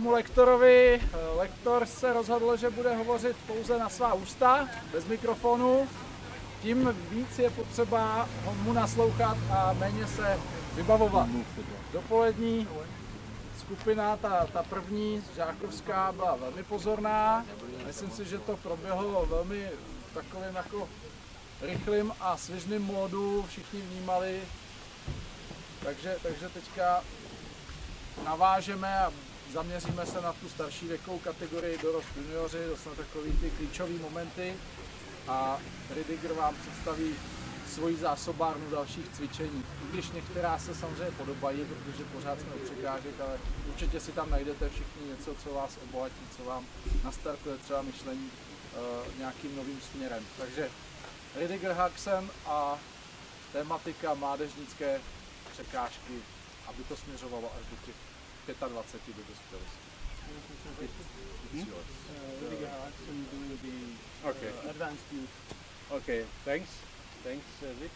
Lektor se rozhodl, že bude hovořit pouze na svá ústa, bez mikrofonu. Tím víc je potřeba mu naslouchat a méně se vybavovat. Dopolední skupina, ta první, žákovská, byla velmi pozorná. Myslím si, že to proběhlo velmi takovým jako rychlým a svižným módu, všichni vnímali. Takže teďka navážeme a zaměříme se na tu starší věkovou kategorii dorost junioři, to na takový ty klíčové momenty a Rüdiger vám představí svoji zásobárnu dalších cvičení. I když některá se samozřejmě podobají, protože pořád jsme u překážek, ale určitě si tam najdete všichni něco, co vás obohatí, co vám nastartuje třeba myšlení nějakým novým směrem. Takže Rüdiger Harksen a tematika mládežnické překážky, aby to směřovalo až do těch 25 do dospělosti. Rüdiger Harksen doing the advanced youth. Okay, thanks, Vic.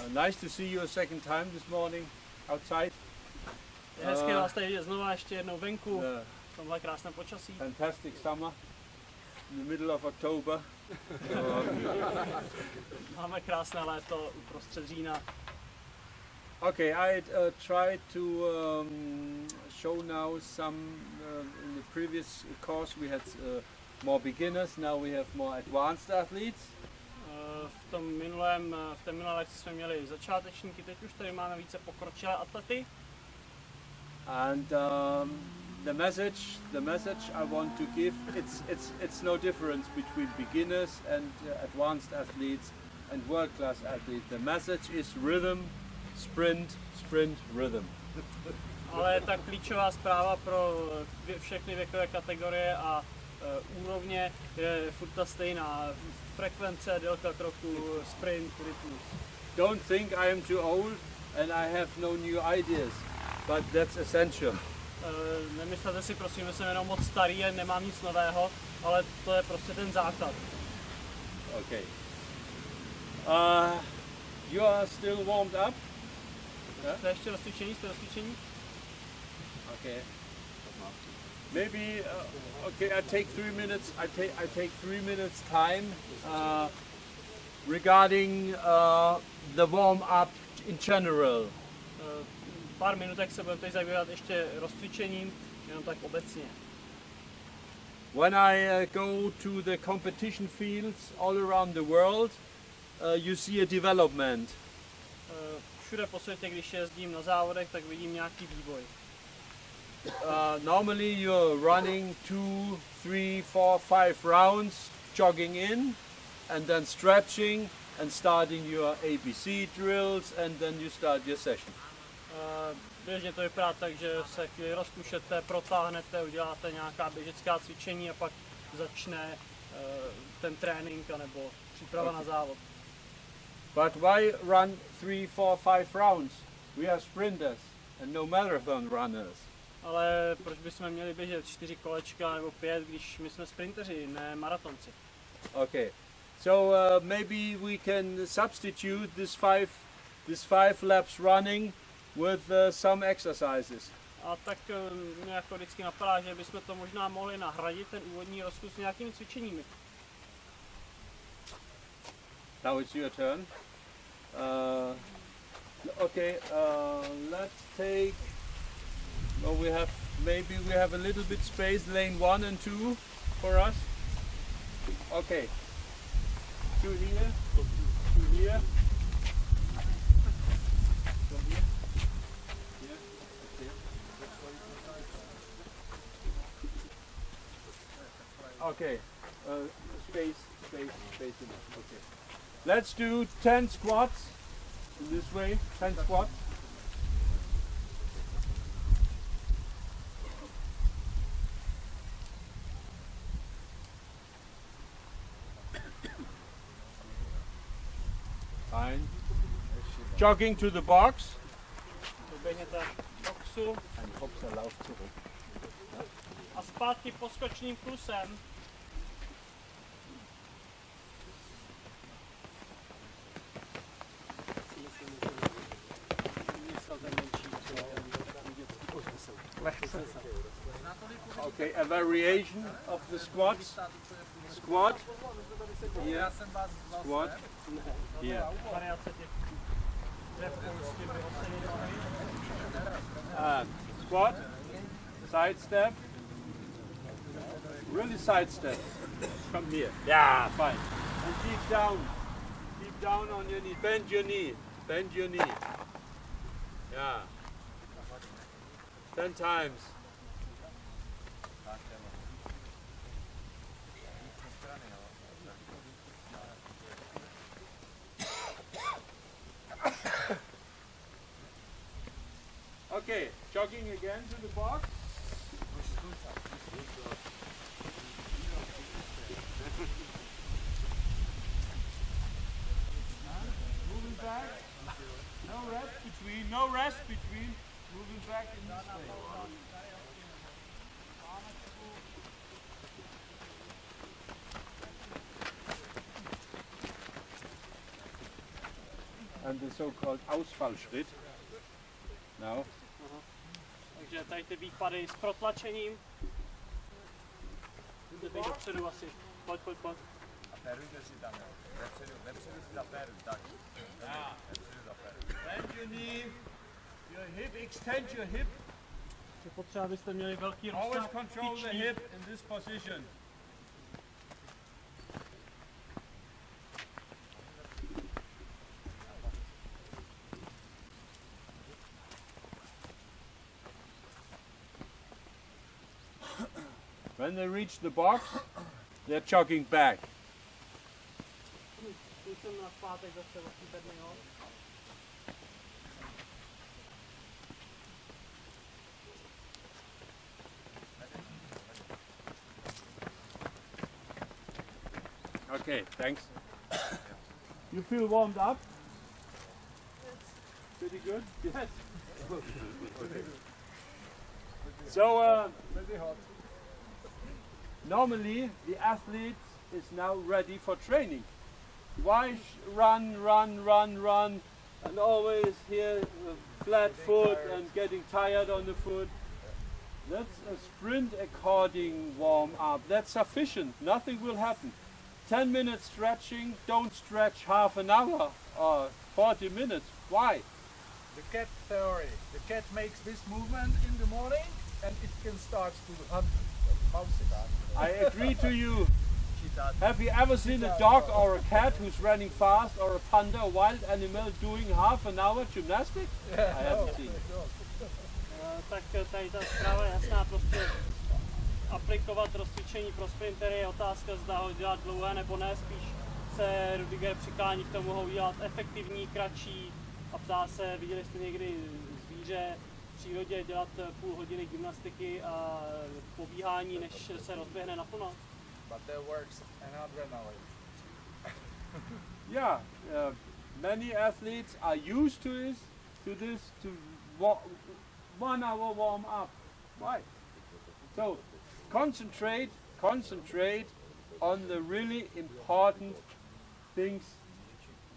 Nice to see you a second time this morning outside. Je hezké vás tady vidět znova ještě jednou venku, v tomhle krásném počasí. Fantastic summer, in the middle of October. Máme krásné léto uprostřed října. Okay, I tried to show now some, in the previous course we had more beginners, now we have more advanced athletes. V té minulé lekci jsme měli začátečníky, teď už tady máme více pokročilé atlety. And the message I want to give, it's no difference between beginners and advanced athletes and world-class athletes. The message is rhythm, sprint, rhythm. Ale ta klíčová zpráva pro všechny věkové kategorie a úrovně je furt ta stejná. Frekvence, délka kroku, sprint, rytmus. Don't think I am too old and I have no new ideas, but that's essential. Nemyslete si prosím, že jsem jenom moc starý a nemám nic nového, ale to je prostě ten základ. Okay. You are still warmed up? Jste ještě rozcvičení? Okay. Maybe okay. I take 3 minutes. I take 3 minutes time regarding the warm up in general. Pár minutek se budeme teď zabývat ještě rozcvičením, jenom tak obecně. When I go to the competition fields all around the world, you see a development. Všude po světě, když jezdím na závodech, tak vidím nějaký vývoj. Normally you're running 2, 3, 4, 5 rounds, jogging in, and then stretching and starting your ABC drills, and then you start your session. Běžně to vypadá tak, že se chvíli rozkušete, protáhnete, uděláte nějaká běžecká cvičení a pak začne ten trénink nebo příprava na závod. But why run 3, 4, 5 rounds? We are sprinters and no marathon runners. Ale proč bychom měli běžet 4 kolečka nebo 5, když my jsme sprinteři, ne maratonci? Okay, so maybe we can substitute this five laps running with some exercises. A tak mě jako vždycky napadá, že bychom to možná mohli nahradit ten úvodní rozkus nějakými cvičeními. Now it's your turn. Okay, let's take. Well, we have a little bit space, lane 1 and 2 for us. Okay. 2 here, 2 here. From here. Here. Okay. Space enough. Okay. Let's do 10 squats in this way. 10 squats. Fine. Jogging to the box. Doběhněte boxu a zpátky poskočným klusem. Lehce. Okay, a variation of the squats. Squat. Here. Squat. Here. And squat. Side step. Really side step. Come here. Yeah, fine. And deep down. Deep down on your knee. Bend your knee. Bend your knee. Yeah. 10 times. Okay, jogging again to the box. Moving back. No rest between. Moving back in this way. And the so-called Ausfallschritt. Now. Takže tady ty výpady s protlačením. Jdeš dopředu asi. Pojď. A perujte si tam, jo. Vepředu si zaperuj, tak. Vepředu zaperuj. Bend your knee, your hip, extend your hip. Je potřeba, abyste měli velký Always rozsah control the tyčí. hip in this position. When they reach the box, they're jogging back. Jsem na zpátek zase vlastně bedny, jo. Okay, thanks. You feel warmed up? Pretty good? Yes. So, normally the athlete is now ready for training. Why run, and always here flat foot and getting tired on the foot? That's a sprint according warm up. That's sufficient. Nothing will happen. 10 minutes stretching, don't stretch half an hour or 40 minutes. Why? The cat theory. The cat makes this movement in the morning and it can start to hunt mouse. I agree to you. Have you ever seen a dog or a cat who's running fast, or a panda, a wild animal, doing half an hour gymnastics? I haven't seen it. Tak tady ta zpráva je jasná, prostě aplikovat rozcvičení pro sprintery je otázka, zda ho dělat dlouhé nebo ne, spíš se Rüdiger přiklání k tomu ho udělat efektivní, kratší a ptá se, viděli jste někdy zvíře v přírodě dělat půl hodiny gymnastiky a pobíhání, než se rozběhne naplno? But there works another knowledge. Yeah, many athletes are used to this 1 hour warm up. Why? So concentrate on the really important things,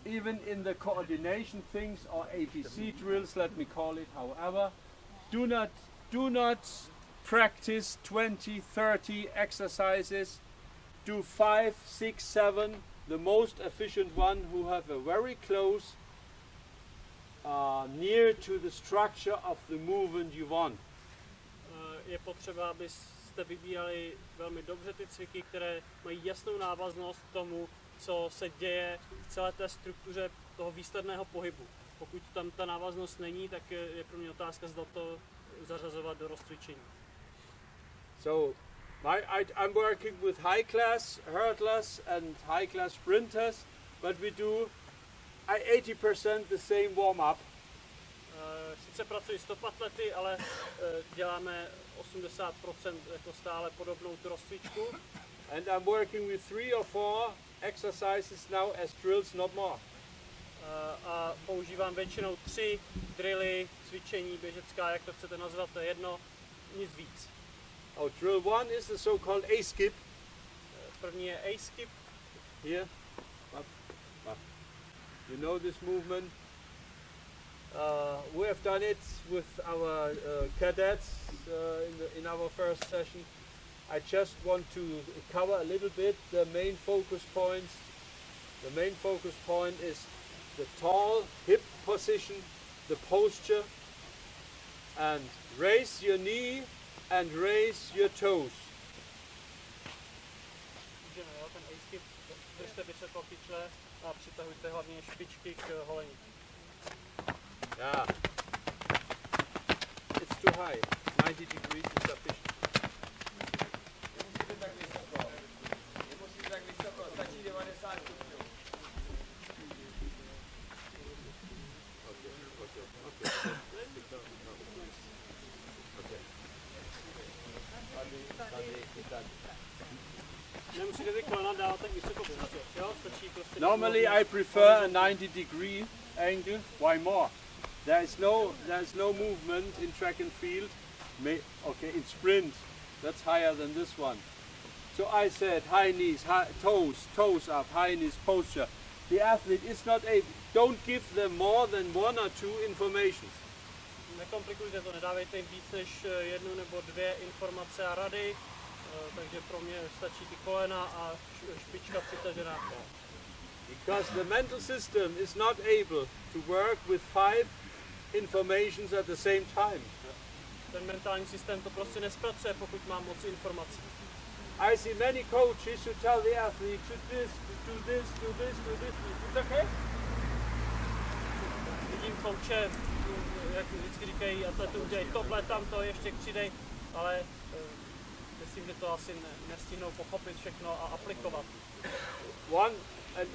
even in the coordination things or ABC drills, let me call it however. Do not practice 20, 30 exercises. Do 5, 6, 7, the most efficient one who have a very close, near to the structure of the movement you want. Je potřeba, abyste vybírali velmi dobře ty cviky, které mají jasnou návaznost k tomu, co se děje v celé té struktuře toho výsledného pohybu. Pokud tam ta návaznost není, tak je pro mě otázka, zda to zařazovat do rozcvičení. So, I'm working with high class hurdlers and high class sprinters, but we do 80% the same warm up. Sice pracuji s top atlety, ale děláme 80% jako stále podobnou tu rozcvičku. And I'm working with 3 or 4 exercises now as drills, not more. A používám většinou 3 drily, cvičení, běžecká, jak to chcete nazvat, to je jedno, nic víc. Oh, drill 1 is the so-called A-skip. První je A-skip. Here, up, up. You know this movement? We have done it with our cadets in our first session. I just want to cover a little bit the main focus points. The main focus point is the tall hip position, the posture, and raise your knee and raise your toes. Ten A-skip, držte vysoko kyčle a přitahujte hlavně špičky k holení. Yeah. It's too high. 90 degrees is sufficient. Nemusíte tak vysoko, stačí 90 stupňů. Nemusíte ty kolena dávat tak vysoko prostě, jo? Stačí prostě... Normally I prefer a 90 degree angle. Why more? There is no movement in track and field. Okay, in sprint, that's higher than this one. So I said high knees, toes up, high knees posture. The athlete is not able, don't give them more than one or two informations. Nekomplikujte to, nedávejte jim víc než jednu nebo dvě informace a rady, takže pro mě stačí ty kolena a špička přitažená. Because the mental system is not able to work with 5 informations at the same time. Ten mentální systém to prostě nespracuje, pokud má moc informací. I see many coaches who tell the athlete to this, to do this, do this, do this. It's okay? Vidím kouče, jak vždycky říkají, atletu udělej tohle, tamto, ještě přidej, ale myslím, že to asi nestihnou pochopit všechno a aplikovat. And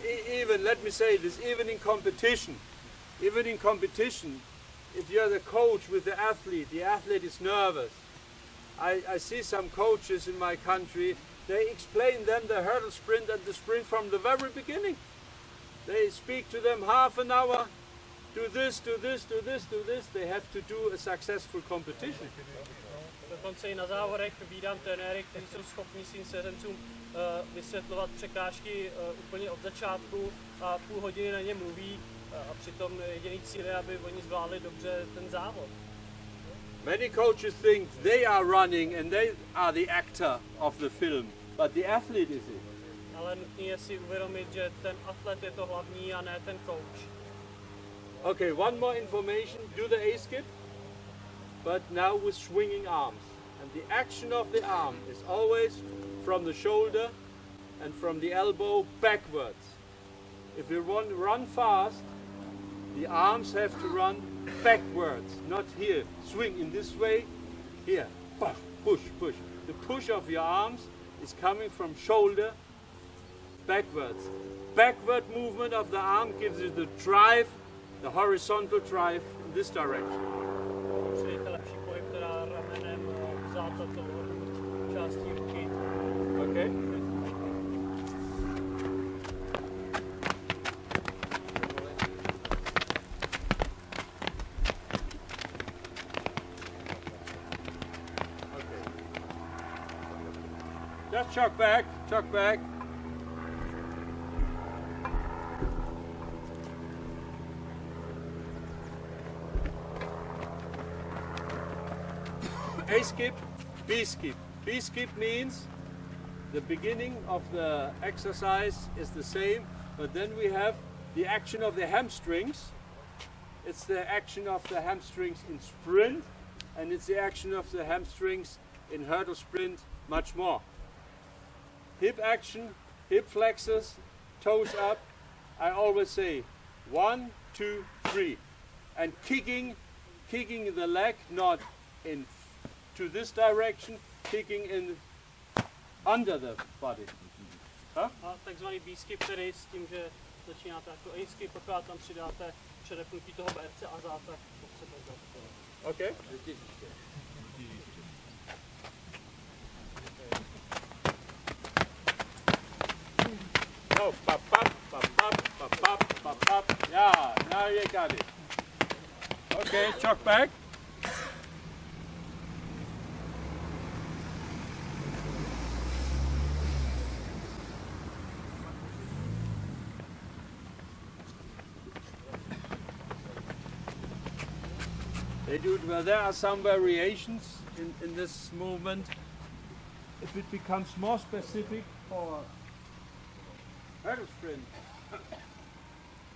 even, let me say this, even in competition, if you're the coach with the athlete is nervous. I see some coaches in my country, they explain them the hurdle sprint and the sprint from the very beginning. They speak to them half an hour, do this, do this, do this, do this. They have to do a successful competition. Dokonce i na závodech vídám trenéry, kteří jsou schopni svým svěřencům vysvětlovat překážky úplně od začátku a půl hodiny na ně mluví a přitom jediný cíl je, aby oni zvládli dobře ten závod. Many coaches think they are running and they are the actor of the film, but the athlete is it. Ale nutné je si uvědomit, že ten atlet je to hlavní a ne ten coach. Okay, one more information, do the A-skip, but now with swinging arms. And the action of the arm is always from the shoulder and from the elbow backwards. If you want to run fast, the arms have to run backwards, not here. Swing in this way, here, push, push, push. The push of your arms is coming from shoulder backwards. Backward movement of the arm gives you the drive, the horizontal drive in this direction. Přidejte lepší pohyb teda ramenem vzad a tou částí ruky. Okay. Just chuck back, chuck back. A skip, B skip. B skip means the beginning of the exercise is the same, but then we have the action of the hamstrings. It's the action of the hamstrings in sprint, and it's the action of the hamstrings in hurdle sprint much more. Hip action, hip flexors, toes up. I always say 1, 2, 3, and kicking the leg not in to this direction, kicking in under the body. Huh? A takzvaný B-skip, tedy s tím, že začínáte jako A-skip, pokud tam přidáte předepnutí toho berce a zátah po sebe. Okay. No, pop, pop, pop, pop, pop, pop, pop, pop. Yeah, now you got it. Okay, chuck back. They do it well. There are some variations in this movement. If it becomes more specific for hurdle sprint,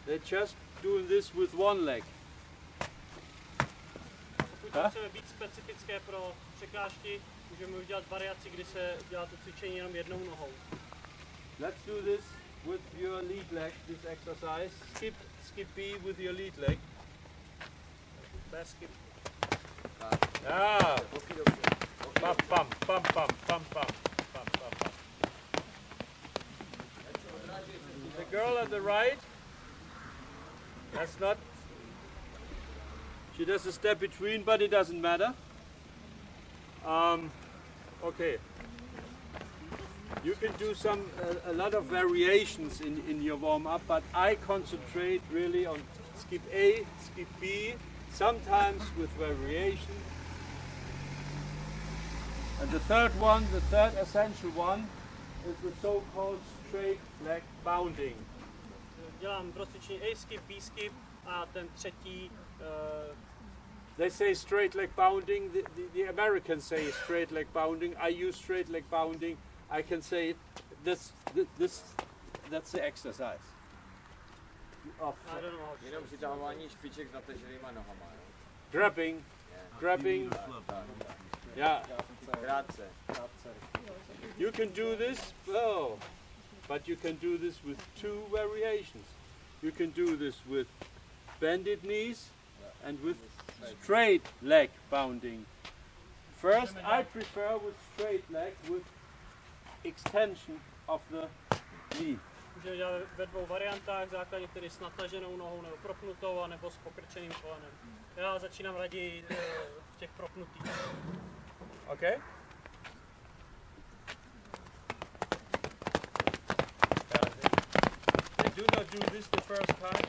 they just do this with one leg. Pokud chceme být specifické pro překážky, můžeme udělat variaci, kdy se dělá to cvičení jenom jednou nohou. Let's do this with your lead leg, this exercise. Skip B with your lead leg. Bez skip. Yeah. Pam, pam, pam, pam, pam, pam, pam, pam, pam. The girl at the right, that's not, she does a step between, but it doesn't matter. Okay. You can do a lot of variations in your warm-up, but I concentrate really on skip A, skip B, sometimes with variation. And the third one, the third essential one, is the so-called straight leg bounding. Dělám pro cvičení A skip, B skip a ten třetí. They say straight leg bounding. The Americans say straight leg bounding. I use straight leg bounding. I can say this. That's the exercise. I don't know. Jenom přitahování špiček nataženýma nohama. Grabbing. Yeah. Krátce. You can do this, but you can do this with two variations. You can do this with bended knees and with straight leg bounding. First, I prefer with straight leg with extension of the knee. Můžeme dělat ve dvou variantách, základně tedy s nataženou nohou nebo propnutou, nebo s pokrčeným kolenem. Já začínám raději v těch propnutých. Okay? They do not do this the first time.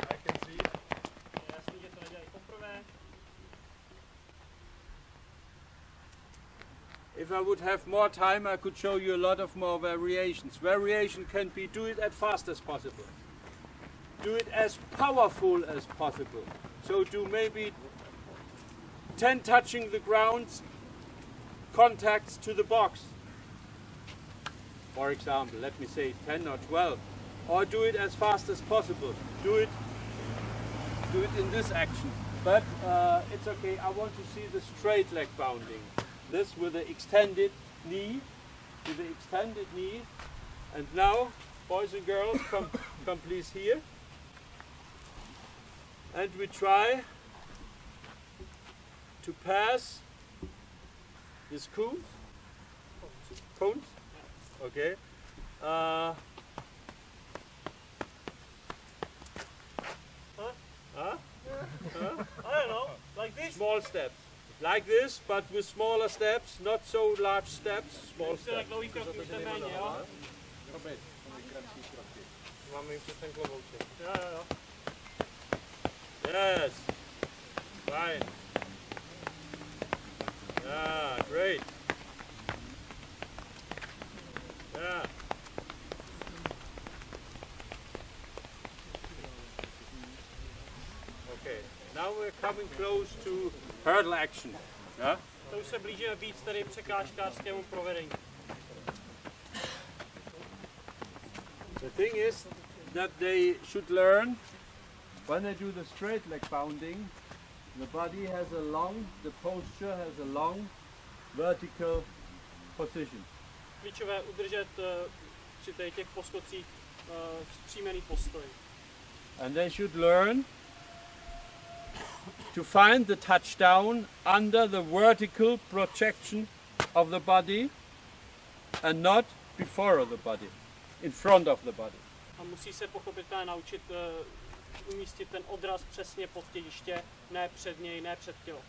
I can see. Jasně, že to nedělají poprvé. If I would have more time, I could show you a lot of more variations. Variation can be do it as fast as possible. Do it as powerful as possible. So do maybe 10 touching the ground contacts to the box. For example, let me say 10 or 12. Or do it as fast as possible. Do it in this action. But it's okay, I want to see the straight leg bounding. This with the extended knee, and now, boys and girls, come please here, and we try to pass this cones, okay. I don't know, like this. Small steps. Like this, but with smaller steps, not so large steps, small steps. Yes, fine. Yeah, great. Yeah. Okay, now we're coming close to hurdle action. Yeah? To už se blížíme víc tady překážkářskému provedení. The thing is that they should learn when they do the straight leg bounding, the body has the posture has a long vertical position. Klíčové udržet při těch poskocích vzpřímený postoj. And they should learn to find the touchdown under the vertical projection of the body and not before the body, in front of the body. A musí se pochopitelně naučit umístit ten odraz přesně pod těžiště, ne před něj, ne před tělo.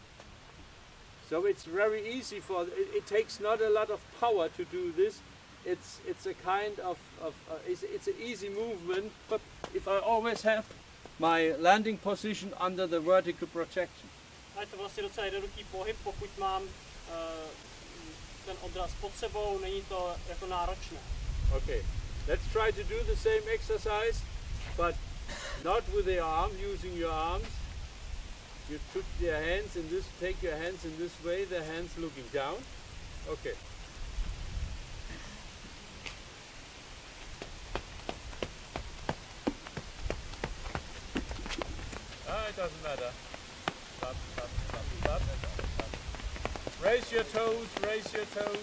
So it's very easy it takes not a lot of power to do this. It's a kind of it's an easy movement, but if I always have my landing position under the vertical projection. A je to vlastně docela jednoduchý pohyb, pokud mám ten odraz pod sebou, není to jako náročné. Okay, let's try to do the same exercise, but not with the arm, using your arms. You took your hands in this, take your hands in this way, the hands looking down. Okay. It doesn't matter. Stop, stop, stop, stop, stop. Raise your toes, raise your toes.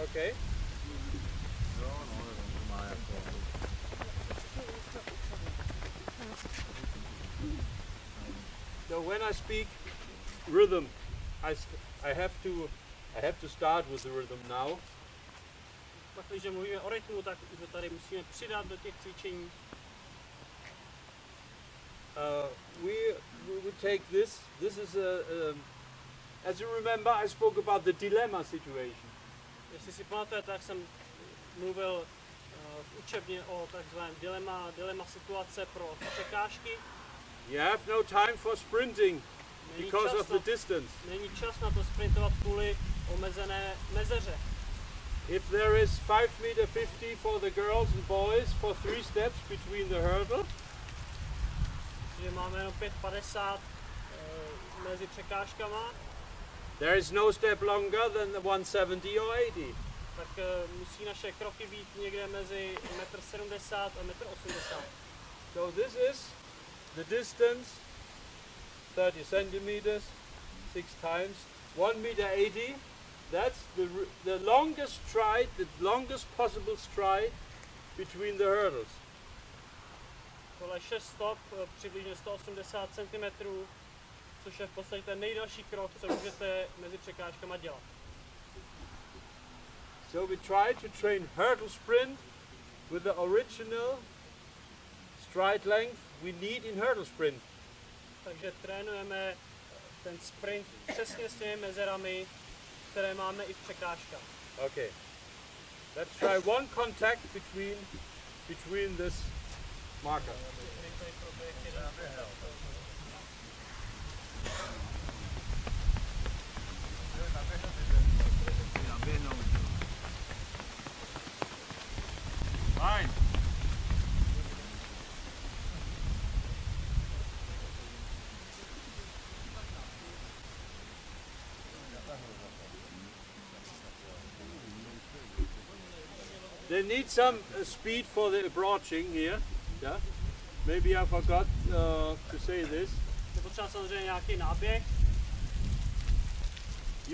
Okay. So when I speak rhythm, I have to start with the rhythm now. Pak, když mluvíme o rytmu, tak už tady musíme přidat do těch cvičení. We take this. This is as you remember, I spoke about the dilemma situation. Jestli si pamatujete, tak jsem mluvil v učebně o takzvaném dilema situace pro překážky. You have no time for sprinting because of the distance. Není čas na to sprintovat kvůli omezené mezeře. If there is 5.50 m for the girls and boys for 3 steps between the hurdle, že máme jenom 5,50 mezi překážkama, there is no step longer than the 170 or 80. Tak musí naše kroky být někde mezi 1,70 m a 1,80 m. So this is the distance, 30 centimeters, 6 times, 1.80 m. That's the longest stride, the longest possible stride between the hurdles. Tohle 6 stop, přibližně 180 cm, což je v podstatě ten nejdelší krok, co můžete mezi překážkama dělat. So we try to train hurdle sprint with the original stride length we need in hurdle sprint. Takže trénujeme ten sprint přesně s těmi mezerami, které máme i v překážkách. Okay. Let's try one contact between this marker. Fine. They need some speed for the approaching here. Yeah. Maybe I forgot to say this. Je potřeba samozřejmě nějaký náběh.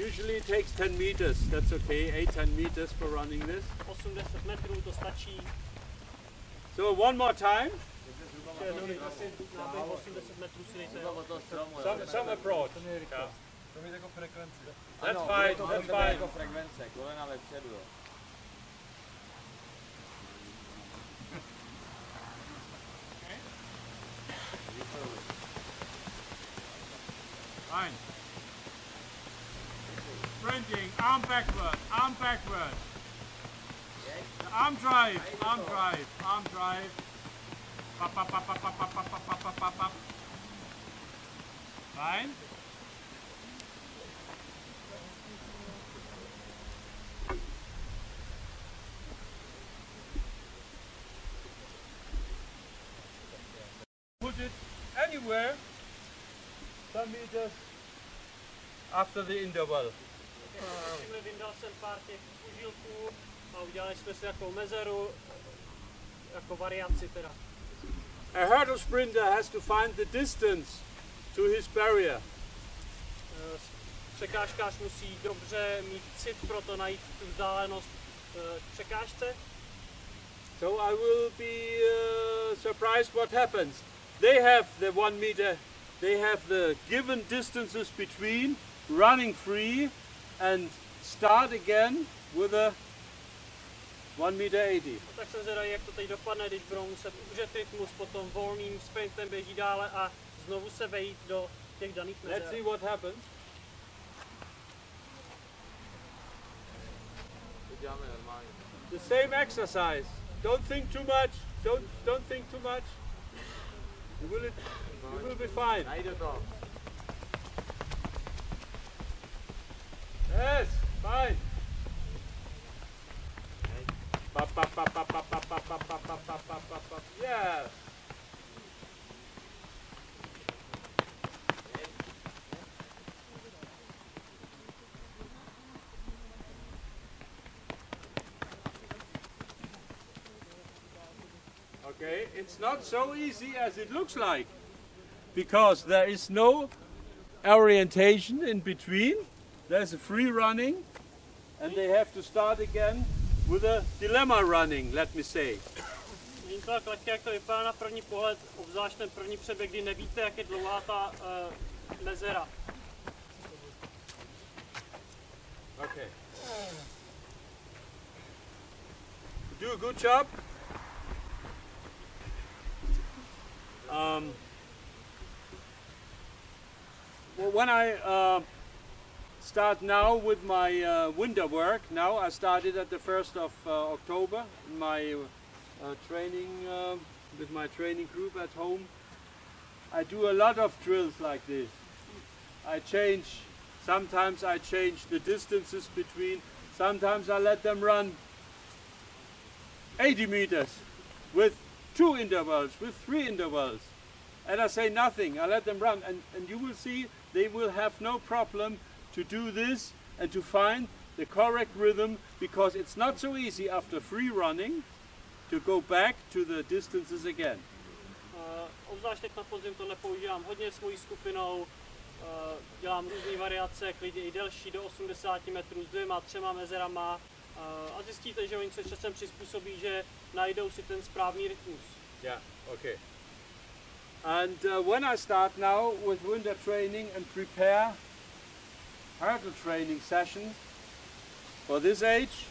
Usually it takes 10 meters. That's okay. 8-10 meters for running this. 80 metrů to stačí. So one more time. Náběh 80 metrů si dejte. Some approach. Yeah. To mít jako frekvenci. That's fine. That's fine. Jako frekvence, kolena vepředu. Fine. Sprinting, arm backward, arm backward. Arm drive, arm drive, arm drive. Pop, pop, pop, pop, pop, pop, pop, pop, pop, pop, pop. Fine. Put it anywhere. Some meters after the interval. Vyndal jsem pár těch užílků a udělali jsme si takovou mezeru, jako variaci teda. A hurdle sprinter has to find the distance to his barrier. Překážkář musí dobře mít cit pro to najít tu vzdálenost k překážce. So I will be surprised what happens. They have the 1 meter. They have the given distances between running free and start again with a 1.80 m. No, tak jsem zvědavý, jak to teď dopadne, když budou muset udržet rytmus, potom volným sprintem běží dále a znovu se vejít do těch daných mezer. Let's see what happens. The same exercise. Don't think too much. Don't think too much. You will be fine. Najde to. Yes, fine. Pop, pop, pop, pop, pop, pop, pop, pop, pop, pop, pop, pop, pop, pop. Yeah. Okay, it's not so easy as it looks like, because there is no orientation in between. There's a free running, and they have to start again with a dilemma running, let me say. Není to tak lehké, jak to vypadá na první pohled, obzvlášť ten první přeběh, kdy nevíte, jak je dlouhá ta mezera. Okay. Do a good job. Well, when I start now with my winter work, now I started at the 1st of October, my training with my training group at home. I do a lot of drills like this. Sometimes I change the distances between, sometimes I let them run 80 meters with 2 intervals, with 3 intervals. And I say nothing, I let them run, and you will see they will have no problem to do this and to find the correct rhythm, because it's not so easy after free running to go back to the distances again. Obzvlášť teď na podzim tohle používám hodně s mojí skupinou, dělám různé variace, klidně i delší do 80 metrů s 2, 3 mezerama a zjistíte, že oni se časem přizpůsobí, že najdou si ten správný rytmus. Yeah, okay. And when I start now with winter training and prepare hurdle training sessions for this age,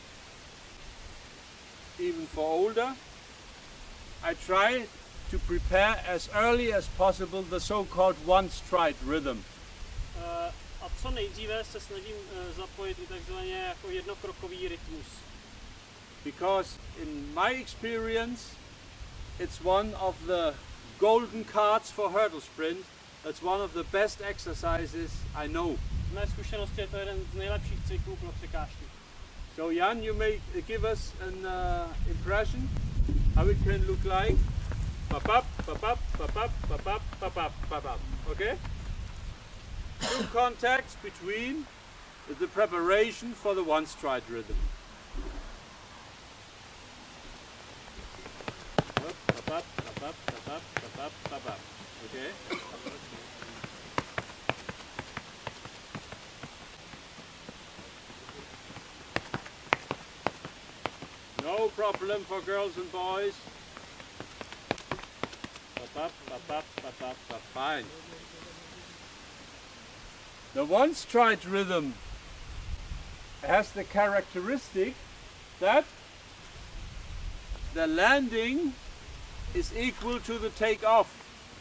even for older, I try to prepare as early as possible the so-called one-stride rhythm. A co nejdříve se snažím zapojit i takzvaně jako jednokrokový rytmus. Because in my experience, it's one of the golden cards for hurdle sprint. That's one of the best exercises I know. Z mé zkušenosti je to jeden z nejlepších cviků pro překážky. So Jan, you may give us an impression how it can look like. Pop up, pop up, pop up, pop up, pop up, pop up. Okay? 2 contacts between the preparation for the one-stride rhythm. Pop up, pop up, pop up, pop up, pop up. Okay? No problem for girls and boys. Pop up, pop up, pop up, pop. Fine. The one-stride rhythm has the characteristic that the landing is equal to the takeoff.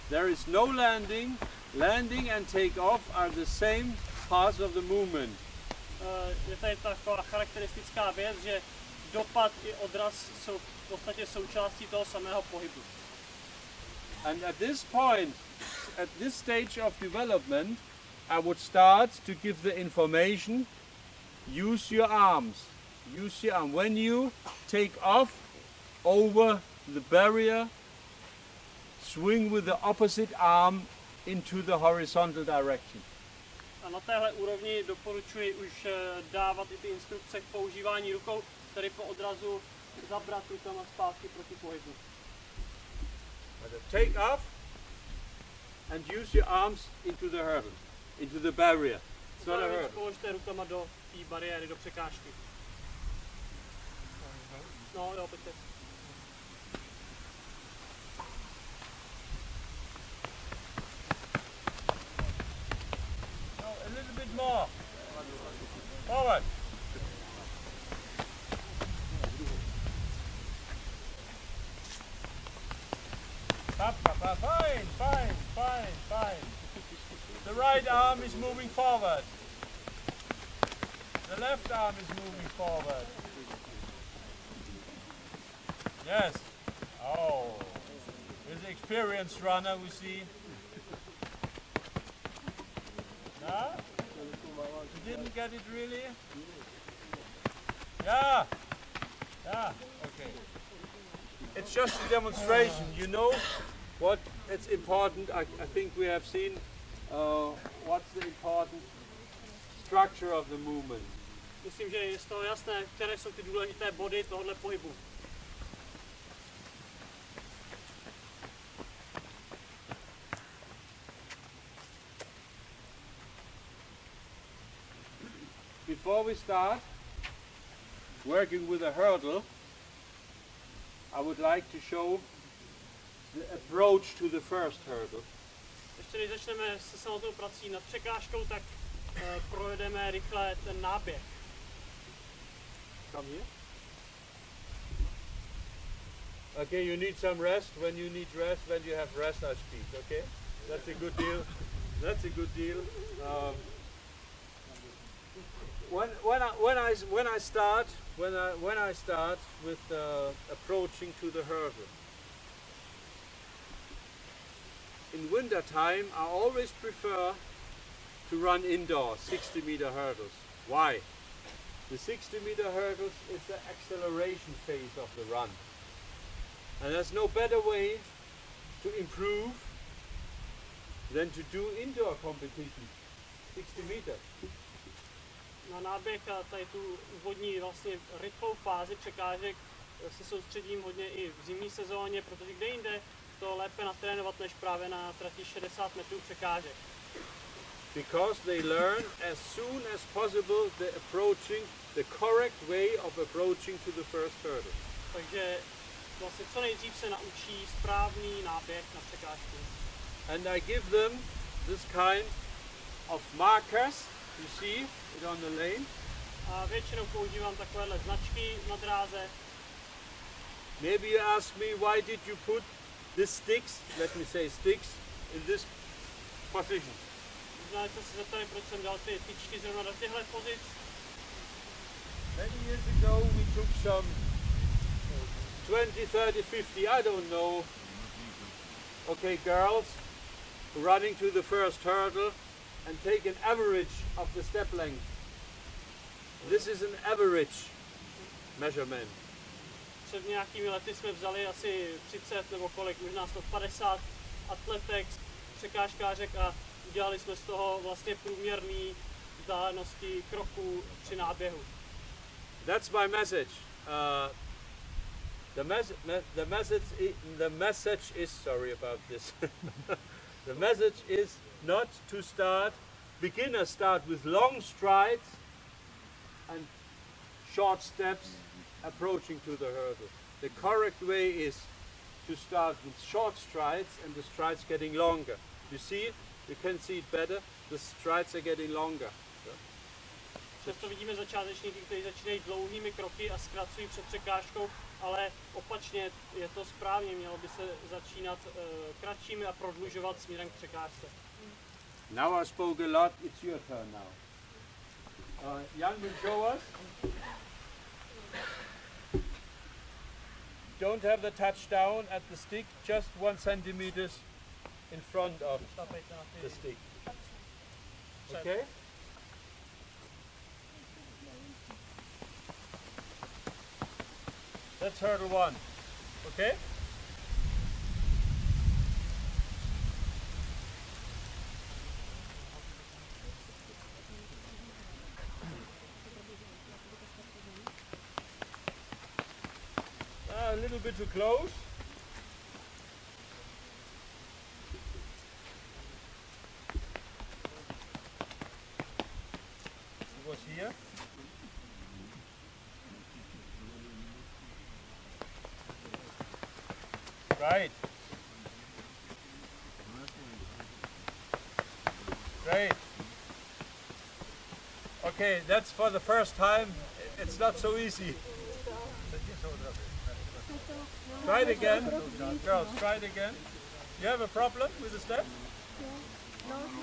There is no landing. Landing and takeoff are the same parts of the movement. Je tady taková charakteristická věc, že dopad i odraz jsou v podstatě součástí toho samého pohybu. And at this point, at this stage of development, I would start to give the information, use your arms. Use your arm. When you take off over the barrier, swing with the opposite arm into the horizontal direction. A na téhle úrovni doporučuji už dávat i ty instrukce k používání rukou, tedy po odrazu zabrat rukama zpátky proti pohybu. Take off and use your arms into the hurdle, into the barrier. It's not a hurdle. Položte rukama do té bariéry, do překážky. No, jo, pojďte. No, a little bit more. Forward. Fine, fine, fine, fine. The right arm is moving forward. The left arm is moving forward. Yes. Oh. With the experienced runner we see. No? You didn't get it really? Yeah. Okay. It's just a demonstration. You know what? It's important. I think we have seen what's the important structure of the movement. Myslím, že je z toho jasné, které jsou ty důležité body tohoto pohybu. Before we start working with a hurdle, I would like to show the approach to the first hurdle. Ještě než začneme se samotnou prací nad překážkou, tak projedeme rychle ten náběh. Come here. Okay, you need some rest. When you need rest, when you have rest, I speak. Okay, that's a good deal. That's a good deal. When I start with approaching to the hurdle. In winter time, I always prefer to run indoors, 60-meter hurdles. Why? The 60-meter hurdles is the acceleration phase of the run. And there's no better way to improve than to do indoor competition, 60 meters. Na náběh a tady tu úvodní vlastně rychlou fázi překážek se soustředím hodně i v zimní sezóně, protože kde jinde to lépe natrénovat než právě na trati 60 metrů překážek. Because they learn as soon as possible the correct way of approaching to the first hurdle. Takže vlastně co nejdřív se naučí správný náběh na překážku. And I give them this kind of markers, you see it on the lane. A většinou používám takovéhle značky na dráze. Maybe you ask me, why did you put the sticks, let me say sticks, in this position? Možná jste se zeptali, proč jsem dal ty tyčky zrovna do těchto pozic. Many years ago we took some 20, 30, 50, I don't know. Okay, girls running to the first hurdle and take an average of the step length. This is an average measurement. Před nějakými lety jsme vzali asi 30 nebo kolik, možná 150 atletek, překážkářek a udělali jsme z toho vlastně průměrný vzdálenosti kroků při náběhu. That's my message. The message is sorry about this. The message is not to start. Beginners start with long strides and short steps approaching to the hurdle. The correct way is to start with short strides and the strides getting longer. You see it? You can see it better. The strides are getting longer. Často vidíme začátečníky, kteří začínají dlouhými kroky a zkracují před překážkou, ale opačně je to správně, mělo by se začínat kratšími a prodlužovat směrem k překážce. Now I spoke a lot, it's your turn now. Jan will show us. Don't have the touchdown at the stick, just 1 centimeter in front of the stick. Okay? That's hurdle 1. Okay? A little bit too close. It was here. Right. Great. Okay, that's for the first time. It's not so easy. Try it again. Girls, try it again. You have a problem with the step?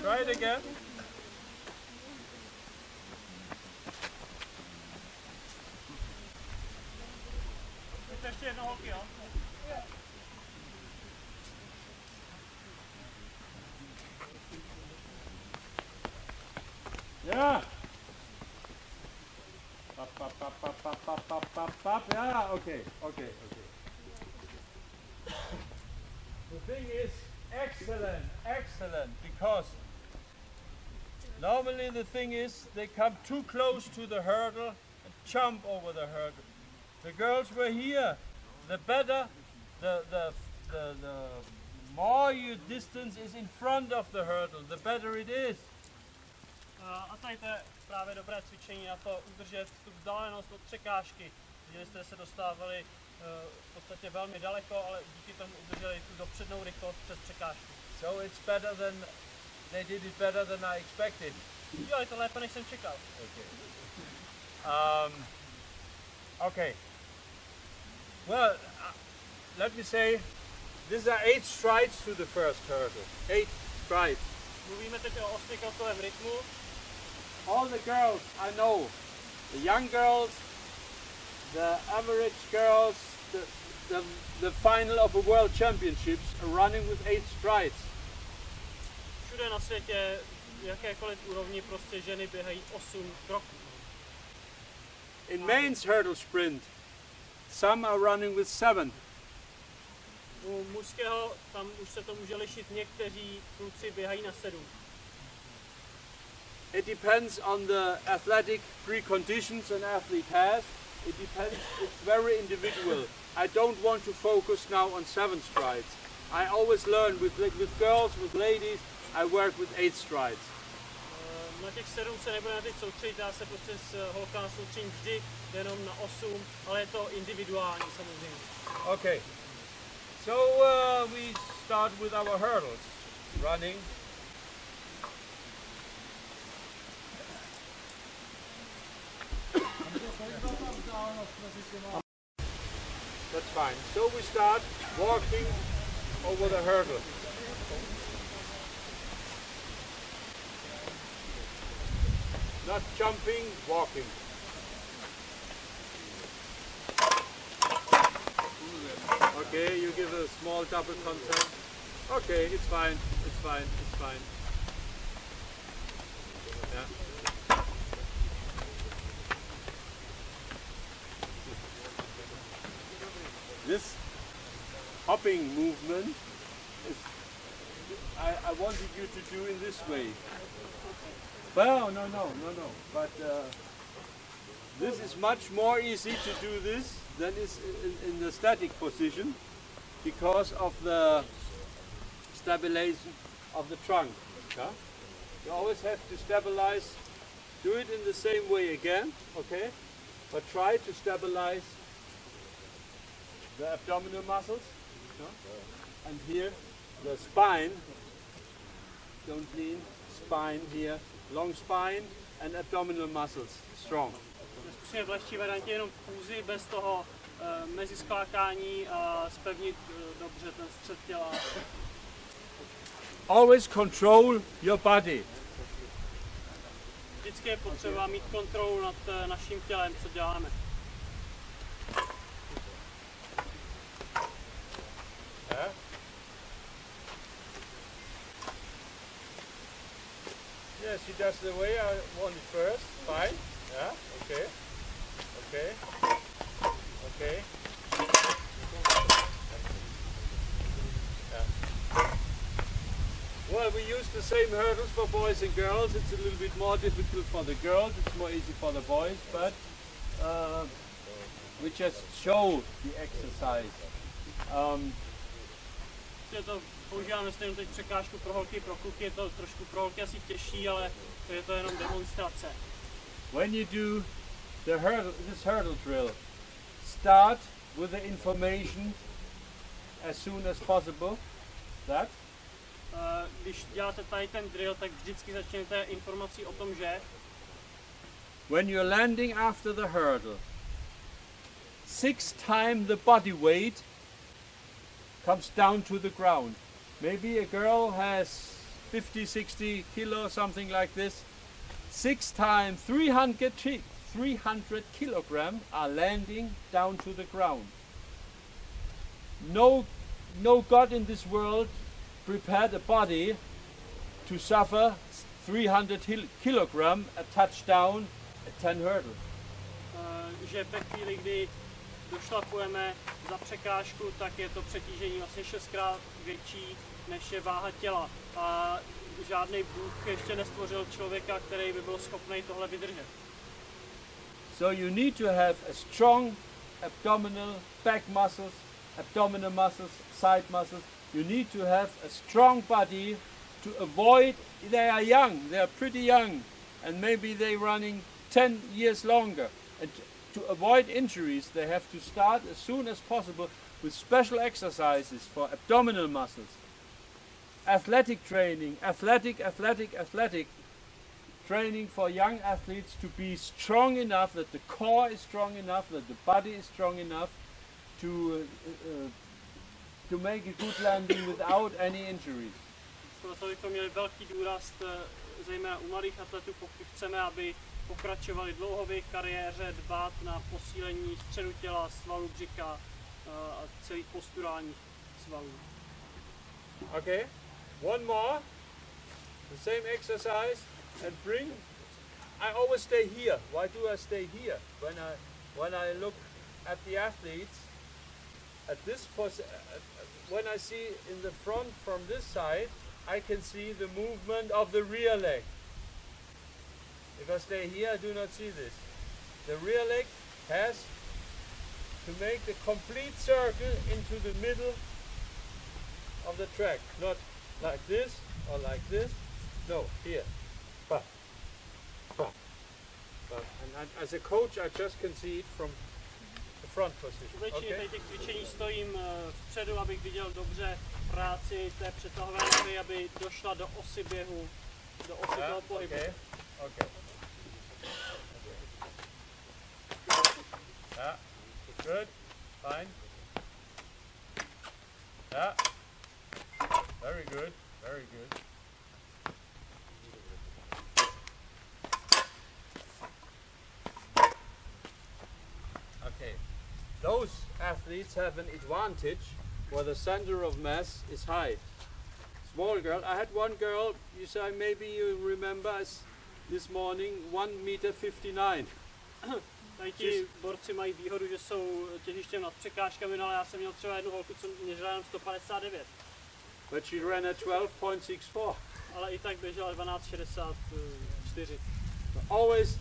Try it again. Ještě jednou holky, jo? Yeah. Up Yeah, okay. The thing is excellent, because normally the thing is they come too close to the hurdle and jump over the hurdle. The girls were here. The better, the more your distance is in front of the hurdle, the better it is. A tady to je právě dobré cvičení na to udržet tu vzdálenost od překážky. Viděli jste, se dostávali v podstatě velmi daleko, ale díky tomu udrželi tu dopřednou rychlost přes překážku. So it's better than they did it better than I expected. Dělali to lépe, než jsem čekal. Okay. Well, let me say, these are 8 strides to the first hurdle. 8 strides. Mluvíme teď o 8krokovém rytmu. All the girls I know, the young girls, the average girls, the final of a world championships are running with 8 strides. Všude na světě, jakékoliv úrovni, prostě ženy běhají 8 kroků. In men's hurdle sprint, some are running with 7. U mužského tam už se to může lišit, někteří kluci běhají na 7. It depends on the athletic preconditions an athlete has. It depends, it's very individual. I don't want to focus now on 7 strides. I always learn with girls, with ladies, I work with 8 strides. Na těch 7 se nebudeme teď soustředit, já se prostě s holkama soustředím vždy jenom na 8, ale je to individuální samozřejmě. Okay, so we start with our hurdles. Running. That's fine. So we start walking over the hurdle. Not jumping, walking. Okay, you give a small double contact. Okay, it's fine, it's fine, it's fine. Yeah. This hopping movement is, I wanted you to do in this way. Well, no, but this is much more easy to do this than is in the static position because of the stabilization of the trunk. Yeah? You always have to stabilize, do it in the same way again, okay? But try to stabilize the abdominal muscles, yeah? And here the spine, don't lean, spine here, long spine and abdominal muscles, strong. Zkusíme v lehčí variantě jenom půzy bez toho meziskákání a zpevnit dobře ten střed těla. Always control your body. Vždycky je potřeba mít kontrolu nad naším tělem, co děláme. Yeah. Yes, he does the way I want it first. Fine. Yeah. Okay. Okay. Okay. Yeah. Well, we use the same hurdles for boys and girls. It's a little bit more difficult for the girls. It's more easy for the boys, but we just show the exercise. Používáme stejnou teď překážku pro holky, pro kluky, je to trošku pro holky asi těžší, ale je to jenom demonstrace. When you do this hurdle drill, start with the information as soon as possible. That. Když děláte tady ten drill, tak vždycky začněte informací o tom, že when you're landing after the hurdle, 6 times the body weight comes down to the ground. Maybe a girl has 50, 60 kilo, something like this. 6 times 300 kilograms are landing down to the ground. No God in this world prepared a body to suffer 300 kilograms a touchdown at 10 hurdles. že ve chvíli, kdy došlapujeme za překážku, tak je to přetížení vlastně 6krát větší, než je váha těla. A žádný Bůh ještě nestvořil člověka, který by byl schopný tohle vydržet. So you need to have a strong abdominal back muscles, abdominal muscles, side muscles. You need to have a strong body to avoid, they are young, they are pretty young, and maybe they're running 10 years longer. And to avoid injuries, they have to start as soon as possible with special exercises for abdominal muscles. Athletic training, athletic training for young athletes to be strong enough, that the core is strong enough, that the body is strong enough to make a good landing without any injuries. Proto bychom měli velký důraz, zejména u mladých atletů, pokud chceme, aby pokračovali dlouho v jejich kariéře, dbát na posílení středu těla, svalů břicha a celých posturálních svalů. Okay, one more, the same exercise, and bring. I always stay here. Why do I stay here? When I look at the athletes, at this when I see in the front from this side, I can see the movement of the rear leg. If I stay here, I do not see this. The rear leg has to make the complete circle into the middle of the track. Not like this or like this. No, here. Bah. Bah. Bah. And as a coach, I just can see it from the front position. Většině těch cvičení stojím vpředu, abych viděl dobře práci té přetahové nohy, aby došla do osy běhu, do osy toho pohybu. Okay. Yeah, good, fine. Yeah, very good, very good. Okay, those athletes have an advantage where the center of mass is high. Small girl, I had one girl, you say maybe you remember as this morning, 1,59 m. Tady ti borci mají výhodu, že jsou těžištěm nad překážkami, ale já jsem měl třeba jednu holku, co měřila jenom 159. But she ran at 12.64. Ale i tak běžela 12.64. Always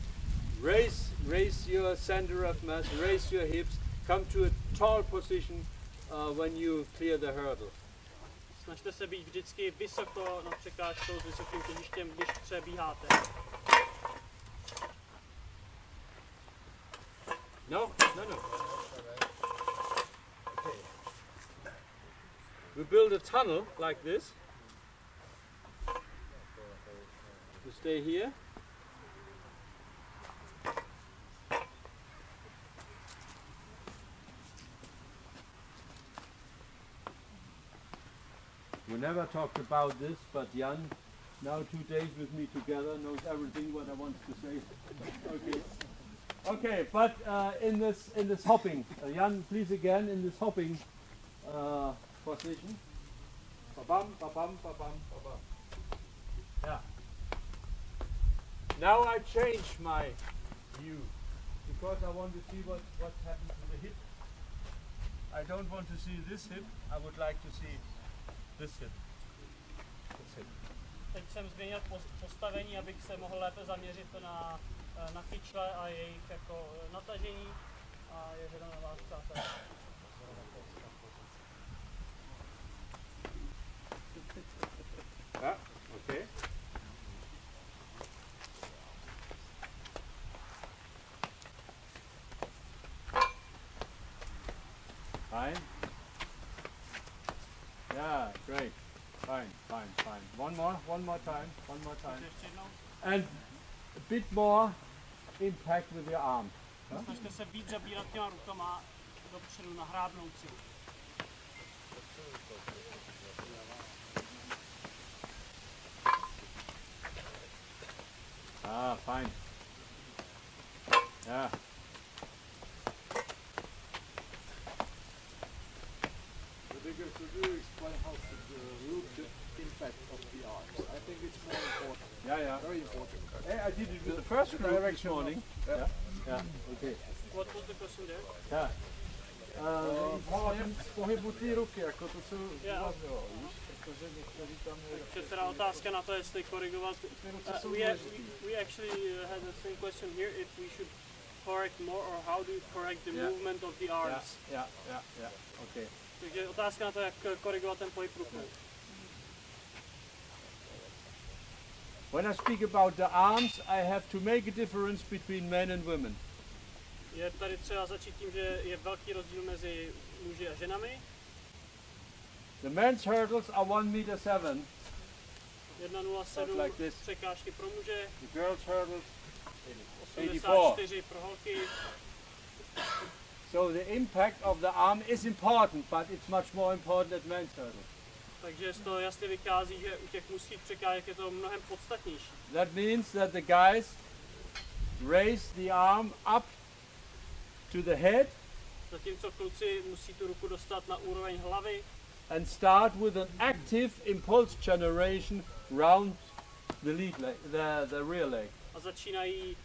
raise your center of mass, raise your hips, come to a tall position when you clear the hurdle. Snažte se být vždycky vysoko nad překážkou s vysokým těžištěm, když přebíháte. No. Okay. We build a tunnel like this. You stay here. We never talked about this, but Jan, now 2 days with me together, knows everything what I want to say. Okay. Okay, but in this hopping, Jan, please again in this hopping position. Ba-bam, ba-bam, ba-bam, ba-bam. Yeah. Now I change my view because I want to see what happens to the hip. I don't want to see this hip. I would like to see this hip. This hip. Teď jsem změnil postavení, abych se mohl lépe zaměřit na kyčle a jejich jako natažení a je řada na vás, přátelé. Okay. Fine. Yeah, great. Fine. One more time. And a bit more impact with your arm. Snažte se víc zabírat těma rukama dopředu, nahrábnout si. Fine. Yeah. Rüdiger, could you explain how to root the impact of the arms? I think it's more important. Yeah. Very important. Hey, I did it with the first group this morning. Yeah. Yeah, okay. What was the question there? Yeah. V pohybu té ruky, jako to se Yeah. víš, protože někteří tam Takže teda otázka na to, jestli korigovat. We actually had the same question here, if we should correct more or how do you correct the movement of the arms. Yeah, okay. Takže otázka na to, jak korigovat ten pohyb rukou. When I speak about the arms, I have to make a difference between men and women. Je tady třeba začít tím, že je velký rozdíl mezi muži a ženami. The men's hurdles are 1.7 m. 1,07 like this. překážky pro muže, The girls' hurdles 84 pro holky. So the impact of the arm is important, but it's much more important at men's hurdles. Takže z toho jasně vychází, že u těch mužských překážek je to mnohem podstatnější. That means that the guys raise the arm up to the head Zatímco kluci musí tu ruku dostat na úroveň hlavy and start with an active impulse generation round the lead leg, the rear leg. a začínají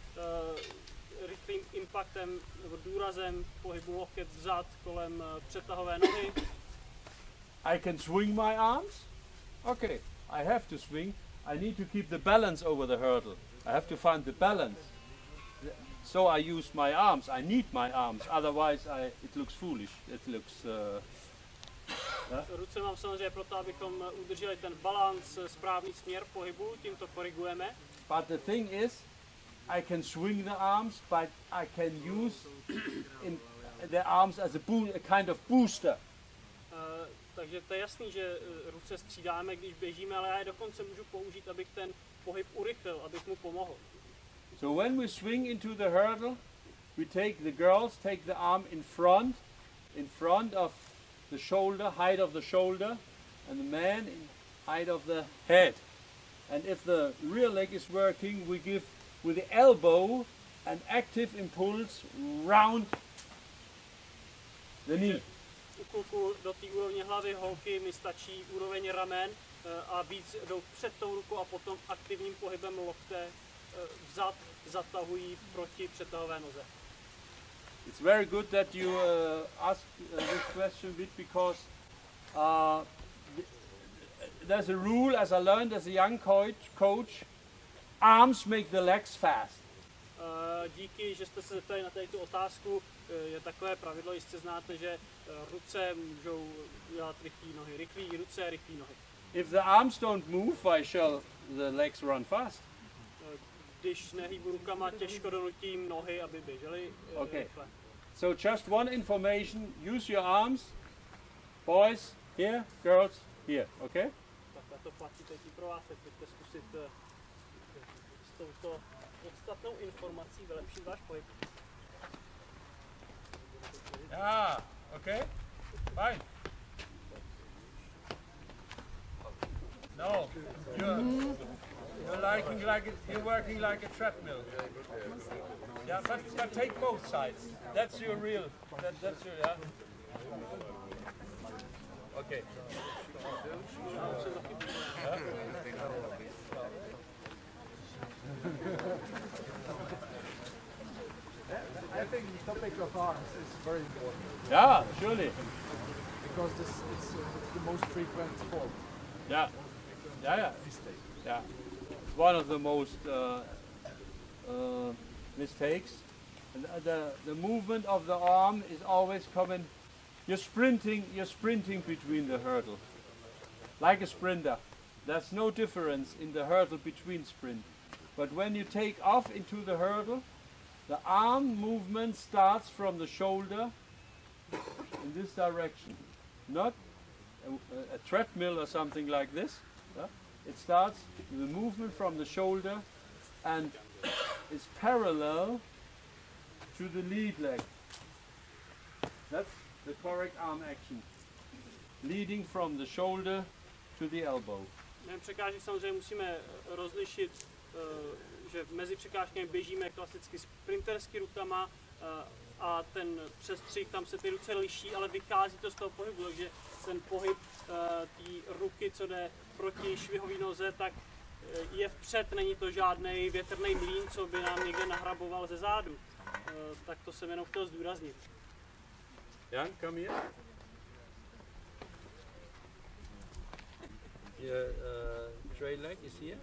rychlým impactem nebo důrazem pohybu loket vzad kolem přetahové nohy. I can swing my arms. Okay, I have to swing. I need to keep the balance over the hurdle. I have to find the balance. So I use my arms. I need my arms. Otherwise, it looks foolish. It looks. Ruce mám samozřejmě proto, abychom udrželi ten balans, správný směr pohybu, tím to korigujeme. But the thing is, I can swing the arms, but I can use the arms as a kind of booster. Takže to je jasný, že ruce střídáme, když běžíme, ale já je dokonce můžu použít, abych ten pohyb urychlil, abych mu pomohl. So when we swing into the hurdle, the girls take the arm in front of the shoulder, height of the shoulder, and the man in height of the head. And if the rear leg is working, we give with the elbow an active impulse round the knee. U kluku do té úrovně hlavy, holky mi stačí úroveň ramen a víc jdou před tou rukou a potom aktivním pohybem lokte vzad zatahují proti přetahové noze. It's very good that you ask this question because there's a rule, as I learned as a young coach, arms make the legs fast. Díky, že jste se zeptali na tu otázku, je takové pravidlo, jistě znáte, že ruce můžou dělat rychlé nohy, rychlé ruce, rychlé nohy. If the arms don't move, why shall the legs run fast? Když nehýbu rukama, těžko donutím nohy, aby běžely rychle. So just one information, use your arms, boys here, girls here, okay? Takhle to platí teď i pro vás, tak pojďte zkusit s touto podstatnou informací vylepšit váš pohyb. Yeah, okay, fine. No, you're working like a treadmill. Yeah, but take both sides. That's your real. That's your yeah. Okay. I think the topic of arms is very important. Yeah, surely. Because it's the most frequent fault. Yeah. Mistake. Yeah. It's one of the most mistakes. And the movement of the arm is always coming. You're sprinting between the hurdle, like a sprinter. There's no difference in the hurdle between sprint. But when you take off into the hurdle, the arm movement starts from the shoulder in this direction, not a treadmill or something like this. It starts with the movement from the shoulder and is parallel to the lead leg. That's the correct arm action. Leading from the shoulder to the elbow. Během překážek samozřejmě musíme rozlišit, že mezi překážkami běžíme klasicky sprintersky rukama a ten přestřih, tam se ty ruce liší, ale vychází to z toho pohybu, takže ten pohyb té ruky, co jde proti švihové noze, tak je vpřed, není to žádný větrný mlýn, co by nám někde nahraboval ze zádu. tak to jsem jenom chtěl zdůraznit. Jan, come here. Your tray leg is here?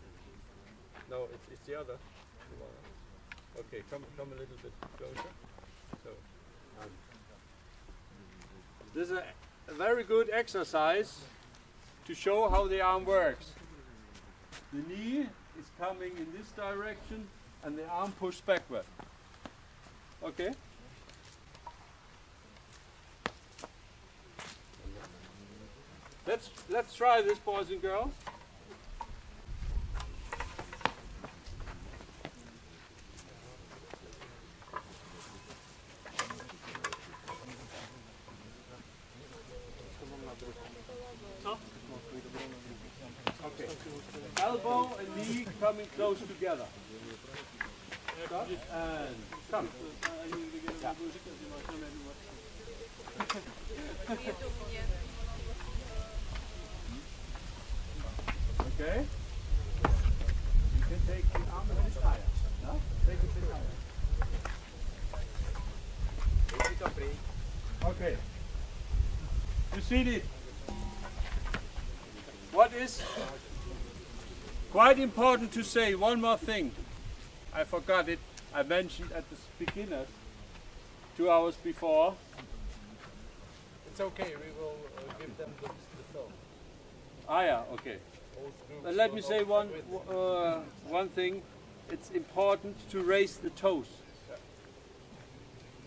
No, it's the other. Okay, come a little bit closer. So, this is a very good exercise to show how the arm works. The knee is coming in this direction and the arm pushed backward. Okay? Let's try this, boys and girls. Okay. Elbow and knee coming close together. Stop and come. Yeah. Okay. You can take the arm a bit higher. No? Take it a bit higher. Okay. You see it? What is quite important to say, one more thing. I forgot it. I mentioned at the beginners 2 hours before. It's okay, we will give them the film. Ah yeah, okay. And let me say one thing. It's important to raise the toes.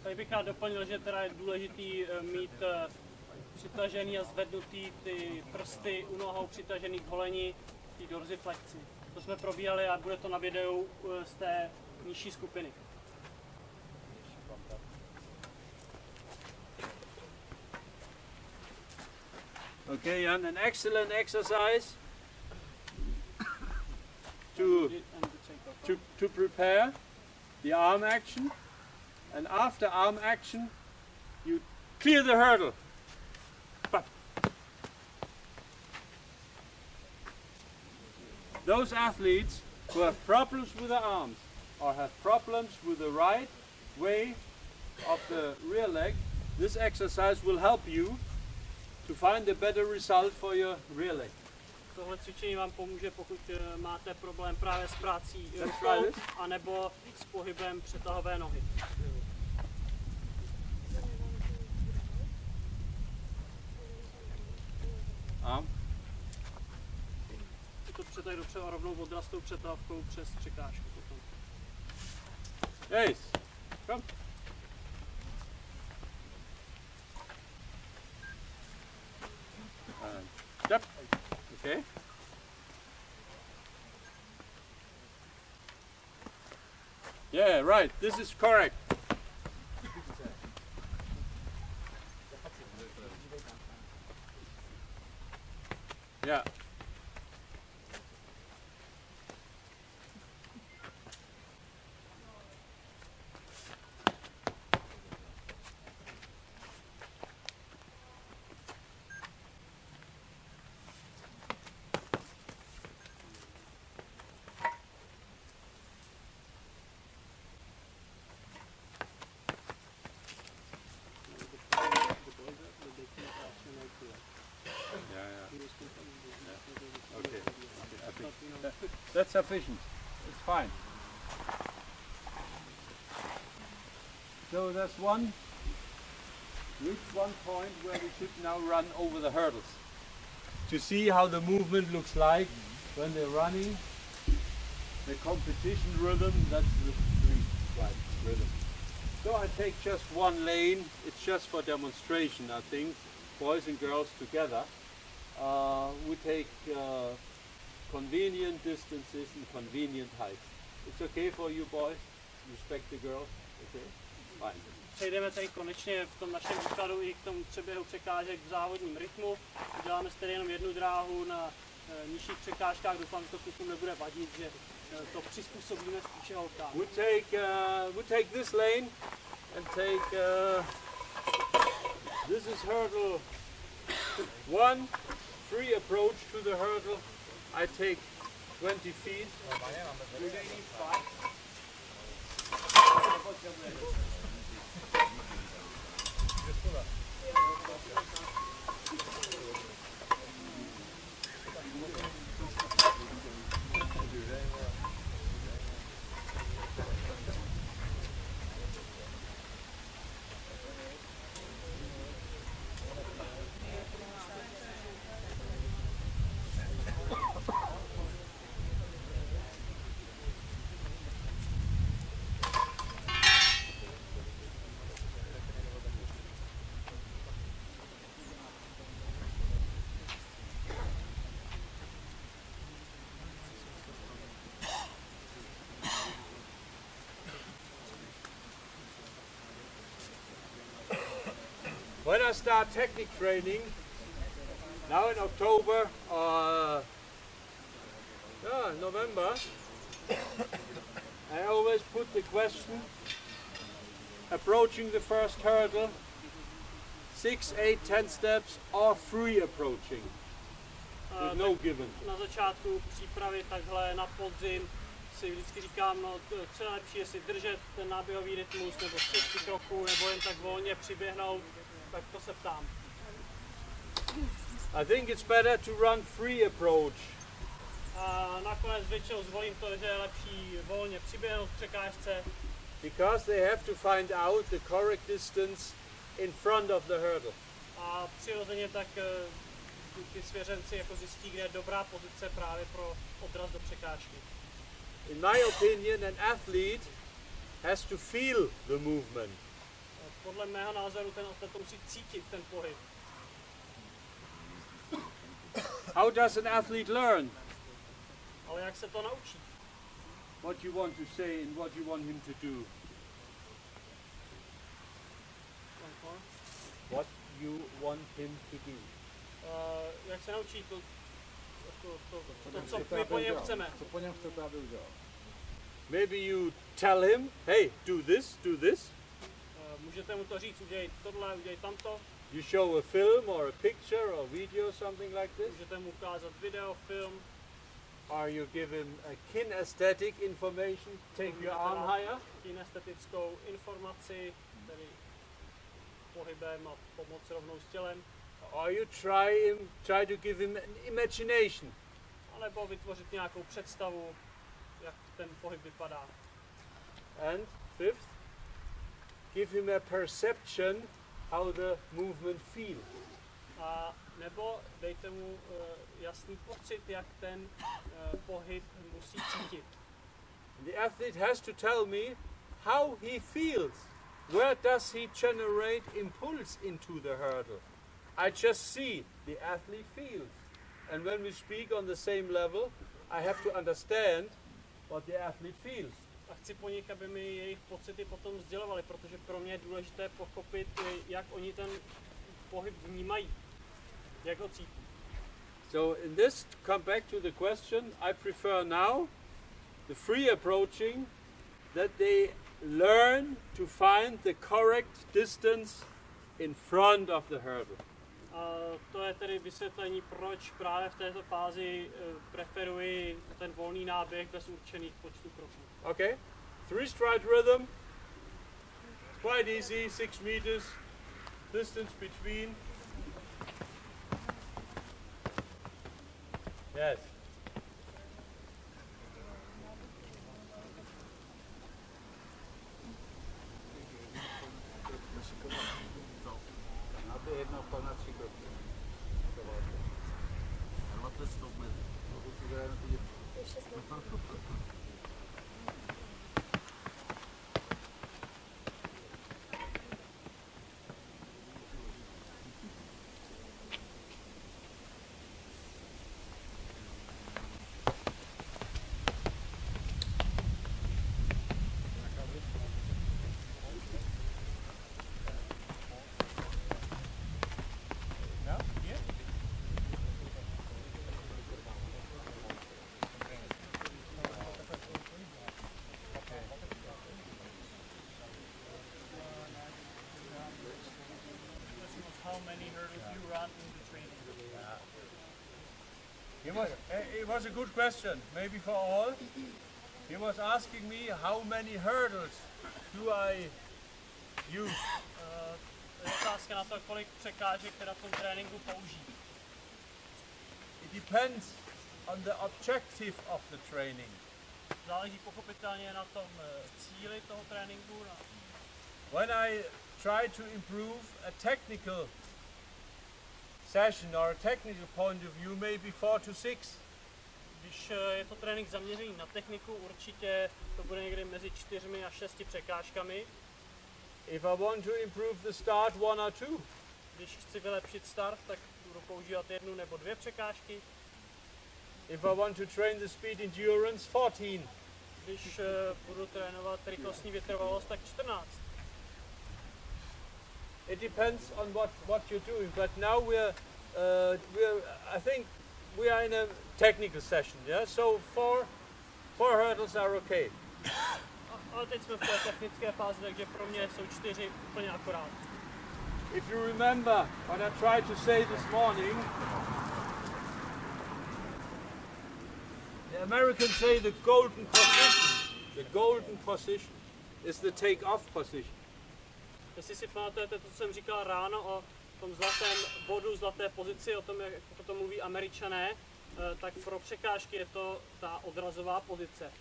Tady bych rád doplnil, že teda je důležitý mít přitažený a zvednutý ty prsty u nohou přitažený k holeni, ty dorsiflexi. To jsme probíhali a bude to na videu z té nižší skupiny. Okay, Jan, an excellent exercise to prepare the arm action, and after arm action you clear the hurdle. Bap. Those athletes who have problems with their arms or have problems with the right way of the rear leg, this exercise will help you to find a better result for your rear leg. Tohle cvičení vám pomůže, pokud máte problém právě s prací rukou, anebo s pohybem přetahové nohy. Arm. To přetah dopředu a rovnou odrastou přetávkou přes překážku. Yes. Come. Step. Okay. Yeah, right. This is correct. Yeah. That's sufficient. It's fine. So that's reach one point where we should now run over the hurdles to see how the movement looks like when they're running. The competition rhythm, that's the street rhythm. So I take just one lane. It's just for demonstration, I think. Boys and girls together. We take convenient distances and convenient heights. It's okay for you boys? Respect the girls? Okay? Fine. Přejdeme tady konečně v tom našem výkladu i k tomu přeběhu překážek v závodním rytmu. Uděláme si tady jenom jednu dráhu na nižších překážkách. Doufám, že to klukům nebude vadit, že to přizpůsobíme spíše holkám. We take this lane and take this is hurdle 1, free approach to the hurdle. I take 20 feet. When I start technique training, now in October or November, I always put the question, approaching the first hurdle, 6, 8, 10 steps or free approaching, with no given. Na začátku přípravy takhle na podzim si vždycky říkám, no co je lepší, jestli držet ten náběhový rytmus, nebo 6 kroků, nebo jen tak volně přiběhnout, tak to se ptám. I think it's better to run free approach. A nakonec většinou zvolím to, že je lepší volně přiběhnout k překážce. Because they have to find out the correct distance in front of the hurdle. A přirozeně tak ty svěřenci jako zjistí, kde je dobrá pozice právě pro odraz do překážky. In my opinion, an athlete has to feel the movement. Podle mého názoru ten atlet musí cítit ten pohyb. How does an athlete learn? Ale jak se to naučí? What you want to say and what you want him to do. What you want him to do. Jak se naučí to co my po něm chceme. Co po něm chcete, aby udělal? Maybe you tell him, hey, do this, do this. Můžete mu to říct, udělej tohle, udělej tamto. You show a film or a picture or video, something like this. Můžete mu ukázat video, film. Or you give him a kinesthetic information, take your arm higher. Kinestetickou informaci, tedy pohybem a pomoc rovnou s tělem. Or you try to give him an imagination. A nebo vytvořit nějakou představu, jak ten pohyb vypadá. And fifth, give him a perception how the movement feels. A nebo dejte mu jasný pocit, jak ten pohyb musí cítit. The athlete has to tell me how he feels. Where does he generate impulse into the hurdle? I just see the athlete feels. And when we speak on the same level, I have to understand what the athlete feels. A chci po nich, aby mi jejich pocity potom sdělovali, protože pro mě je důležité pochopit, jak oni ten pohyb vnímají, jak ho cítí. So in this, come back to the question, I prefer now the free approaching, that they learn to find the correct distance in front of the hurdle. A to je tedy vysvětlení, proč právě v této fázi preferuji ten volný náběh bez určených počtů kroků. Okay, 3-stride rhythm, it's quite easy, 6 meters, distance between. Yes. Máte jedno pol na 3 kroky. A máte stop mezi. How many hurdles you run in the training? It was a good question, maybe for all. He was asking me how many hurdles do I use. Je otázka na to, kolik překážek teda v tom tréninku použít. It depends on the objective of the training. Záleží pochopitelně na tom cíli toho tréninku. When I try to improve a technical session or a technical point of view, maybe 4 to 6. Když je to trénink zaměřený na techniku, určitě to bude někde mezi 4 a 6 překážkami. If I want to improve the start, 1 or 2. Když chci vylepšit start, tak budu používat 1 nebo 2 překážky. If I want to train the speed endurance, 14. Když budu trénovat rychlostní vytrvalost, tak 14. It depends on what you're doing, but now I think we are in a technical session, yeah? So four hurdles are okay. Ale teď jsme v té technické fázi, takže pro mě jsou 4 úplně akorát. If you remember what I tried to say this morning, the Americans say the golden position. The golden position is the take-off position. Jestli si pamatujete to, co jsem říkal ráno o tom zlatém bodu, zlaté pozici, o tom, jak o tom mluví Američané, tak pro překážky je to ta odrazová pozice.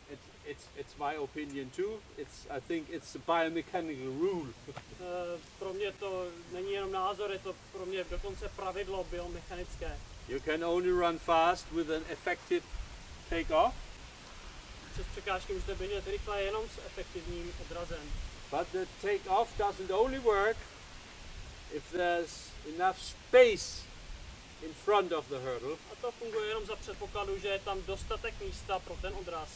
It's my opinion too. I think it's a biomechanical rule. Pro mě to není jenom názor, je to pro mě dokonce pravidlo biomechanické. You can only run fast with an effective take-off. Přes překážky můžete běžet rychle jenom s efektivním odrazem. But the take-off doesn't only work if there's enough space in front of the hurdle. A to funguje jenom za předpokladu, že je tam dostatek místa pro ten odraz.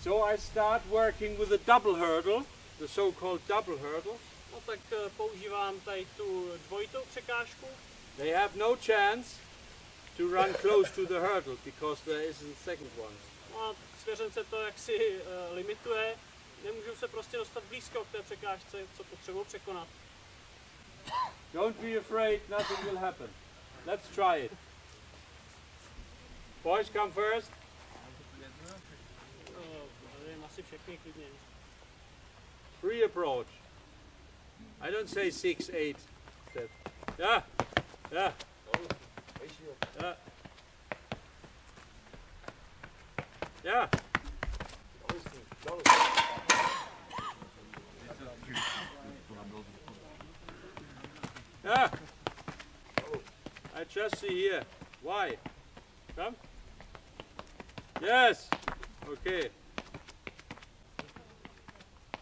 So I start working with a double hurdle, the so-called double hurdle. No tak používám tady tu dvojitou překážku. They have no chance to run close to the hurdle because there isn't a second one. No a svěřence to jaksi limituje. Nemůžou se prostě dostat blízko k té překážce, co potřebují překonat. Don't be afraid, nothing will happen. Let's try it. Boys come first. Asi všechny klidně. Free approach. I don't say 6, 8 step. Yeah, yeah. Yeah. Yeah. Yeah. I just see here. Why? Come. Yes. Okay.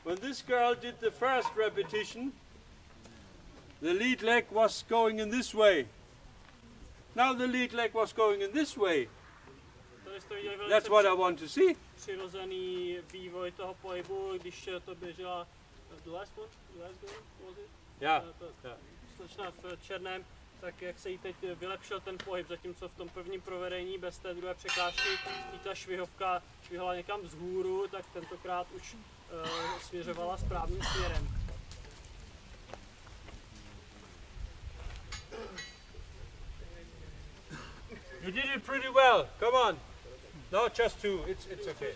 When this girl did the first repetition, the lead leg was going in this way. Now the lead leg was going in this way. That's what I want to see. Přirozený vývoj toho pohybu, když to běžela the last one, was it? Yeah. Slečna v černém, tak jak se jí teď vylepšil ten pohyb, zatímco v tom prvním provedení bez té druhé překážky ta švihovka švihala někam vzhůru, tak tentokrát už směřovala správným směrem. You did it pretty well. Come on. No, just 2. It's okay.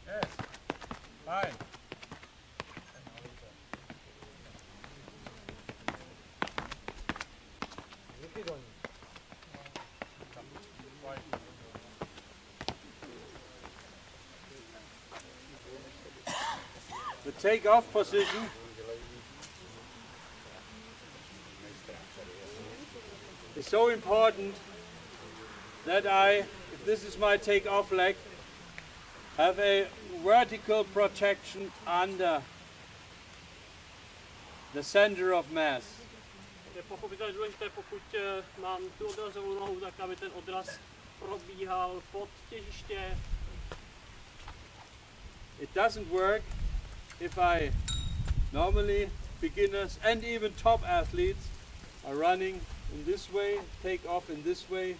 Yes. Fine. The take-off position is so important that if this is my take-off leg, have a vertical protection under the center of mass. Je pochopitelně důležité, pokud mám tu odrazovou nohu, tak aby ten odraz probíhal pod těžiště. It doesn't work if normally beginners and even top athletes are running in this way, take off in this way.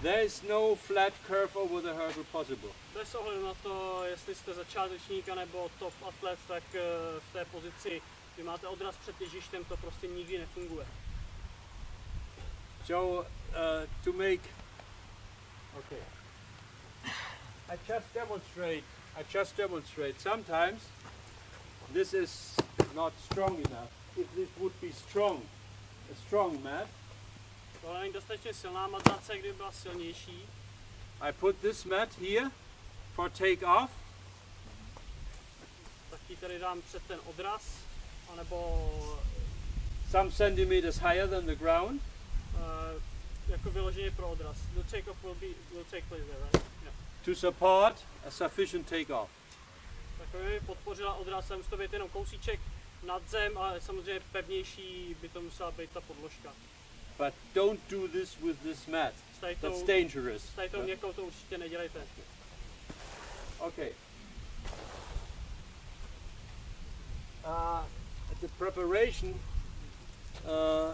There is no flat curve over the hurdle possible. Bez ohledu na to, jestli jste začátečník nebo top atlet, tak v té pozici, kdy máte odraz před těžištěm, to prostě nikdy nefunguje. So to make, okay, I just demonstrate. Sometimes this is not strong enough. If this would be strong, a strong mat, Tohle není dostatečně silná matace, kdyby byla silnější. I put this mat here for take off. Tak ji tady dám před ten odraz, anebo Some centimeters higher than the ground. jako vyloženě pro odraz. The takeoff will take place there, right? Yeah. To support a sufficient take-off. Tak by podpořila odraz, musí to být jenom kousíček nad zem, ale samozřejmě pevnější by to musela být ta podložka. But don't do this with this mat. That's dangerous. S tady tou měkkou to určitě nedělejte. Okay. The preparation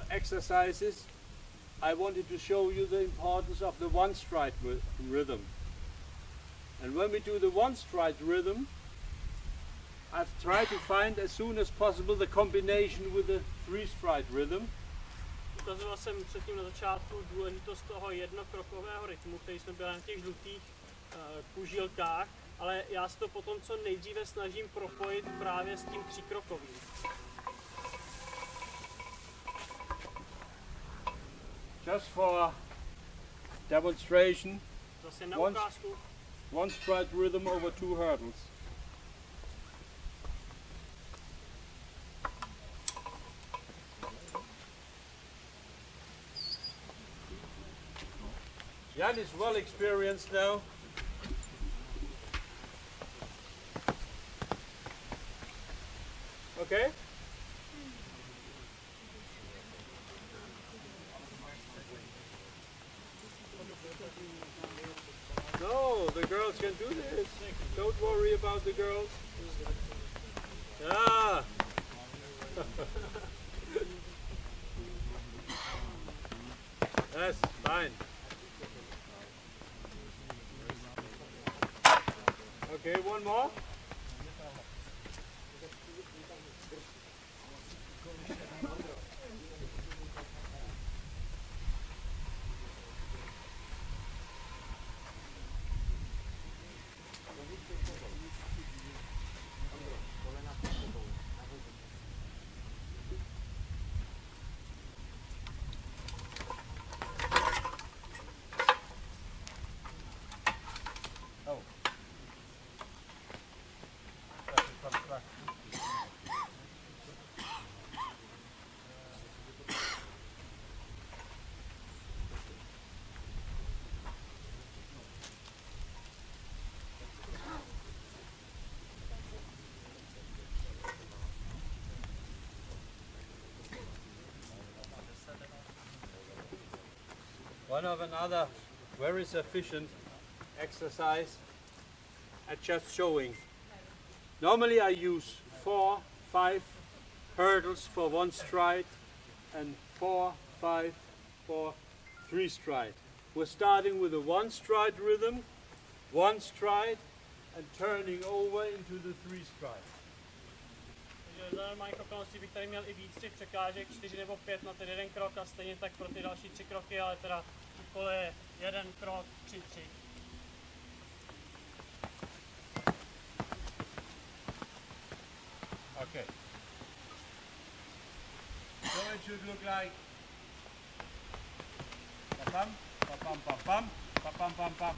exercises, I wanted to show you the importance of the one stride rhythm. And when we do the one stride rhythm, I've tried to find as soon as possible the combination with the three stride rhythm. Ukazoval jsem předtím na začátku důležitost toho jednokrokového rytmu, který jsme byli na těch žlutých kužílkách, ale já se to potom co nejdříve snažím propojit právě s tím tříkrokovým. Just for demonstration, Zase na ukázku. one stride rhythm over two hurdles. Jan is well experienced now. Okay? No, the girls can do this. Don't worry about the girls. Ah! Yes, fine. Okay, one more. One of another very sufficient exercise at just showing. Normally I use 4, 5 hurdles for one stride and 4, 5 for 3 stride. We're starting with a one stride rhythm, one stride and turning over into the 3 stride. Takže za normálních okolností bych tady měl i víc těch překážek, 4 nebo 5 na ten jeden krok a stejně tak pro ty další 3 kroky, ale teda úkol je jeden krok, 3, 3. Okay. So it should look like pa-pam, pa-pam, pa-pam, pa-pam, pam, pam.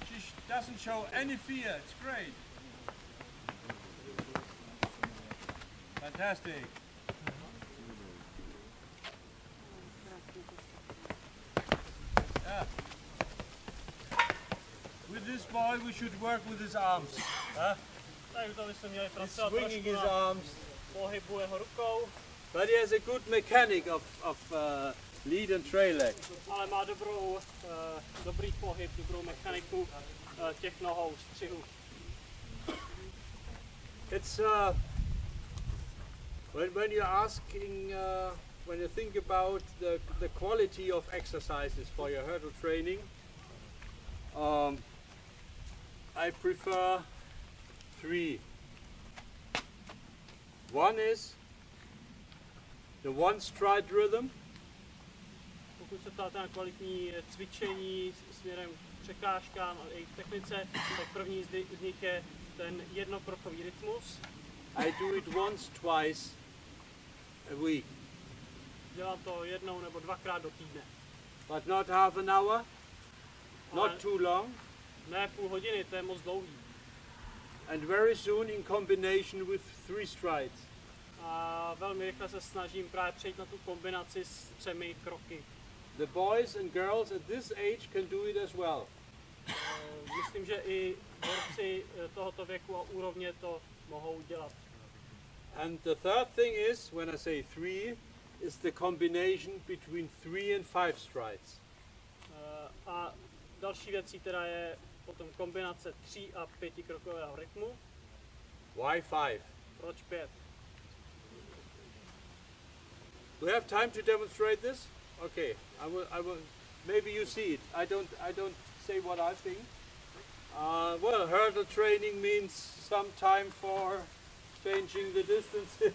She doesn't show any fear. It's great. Fantastic. Yeah. With this boy, we should work with his arms. Huh? He's swinging his arms. Pohybu jeho rukou. But he has a good mechanic of lead and trail leg. Ale má dobrý pohyb, dobrou mechaniku těch nohou, střihu. It's when you're asking, when you think about the quality of exercises for your hurdle training, I prefer 3. One is the one stride rhythm. Pokud se ptáte na kvalitní cvičení směrem k překážkám a jejich technice, tak první z nich je ten jednokrokový rytmus. I do it once, twice a week. Dělám to jednou nebo dvakrát do týdne. But not half an hour, not Ale too long, ne půl hodiny, to je moc dlouhý. and very soon in combination with 3 strides. A velmi rychle se snažím právě přejít na tu kombinaci s 3 kroky. The boys and girls at this age can do it as well. Myslím, že i borci tohoto věku a úrovně to mohou dělat. And the third thing is, when I say 3, is the combination between 3 and 5 strides. A další věcí teda je potom kombinace 3 a 5 krokového rytmu. Why 5? Proč 5? Do we have time to demonstrate this? Okay, I will. Maybe you see it. I don't say what I think. Well, hurdle training means some time for changing the distances.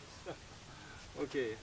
Okay.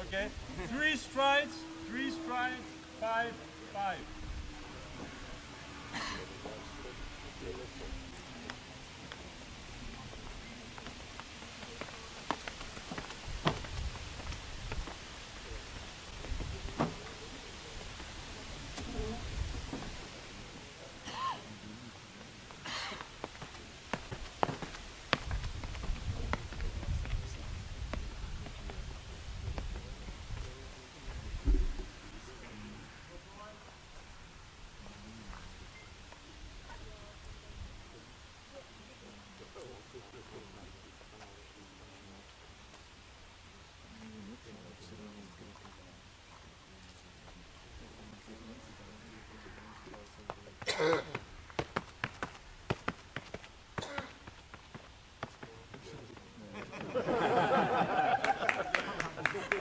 Okay, 3 strides, 5, 5.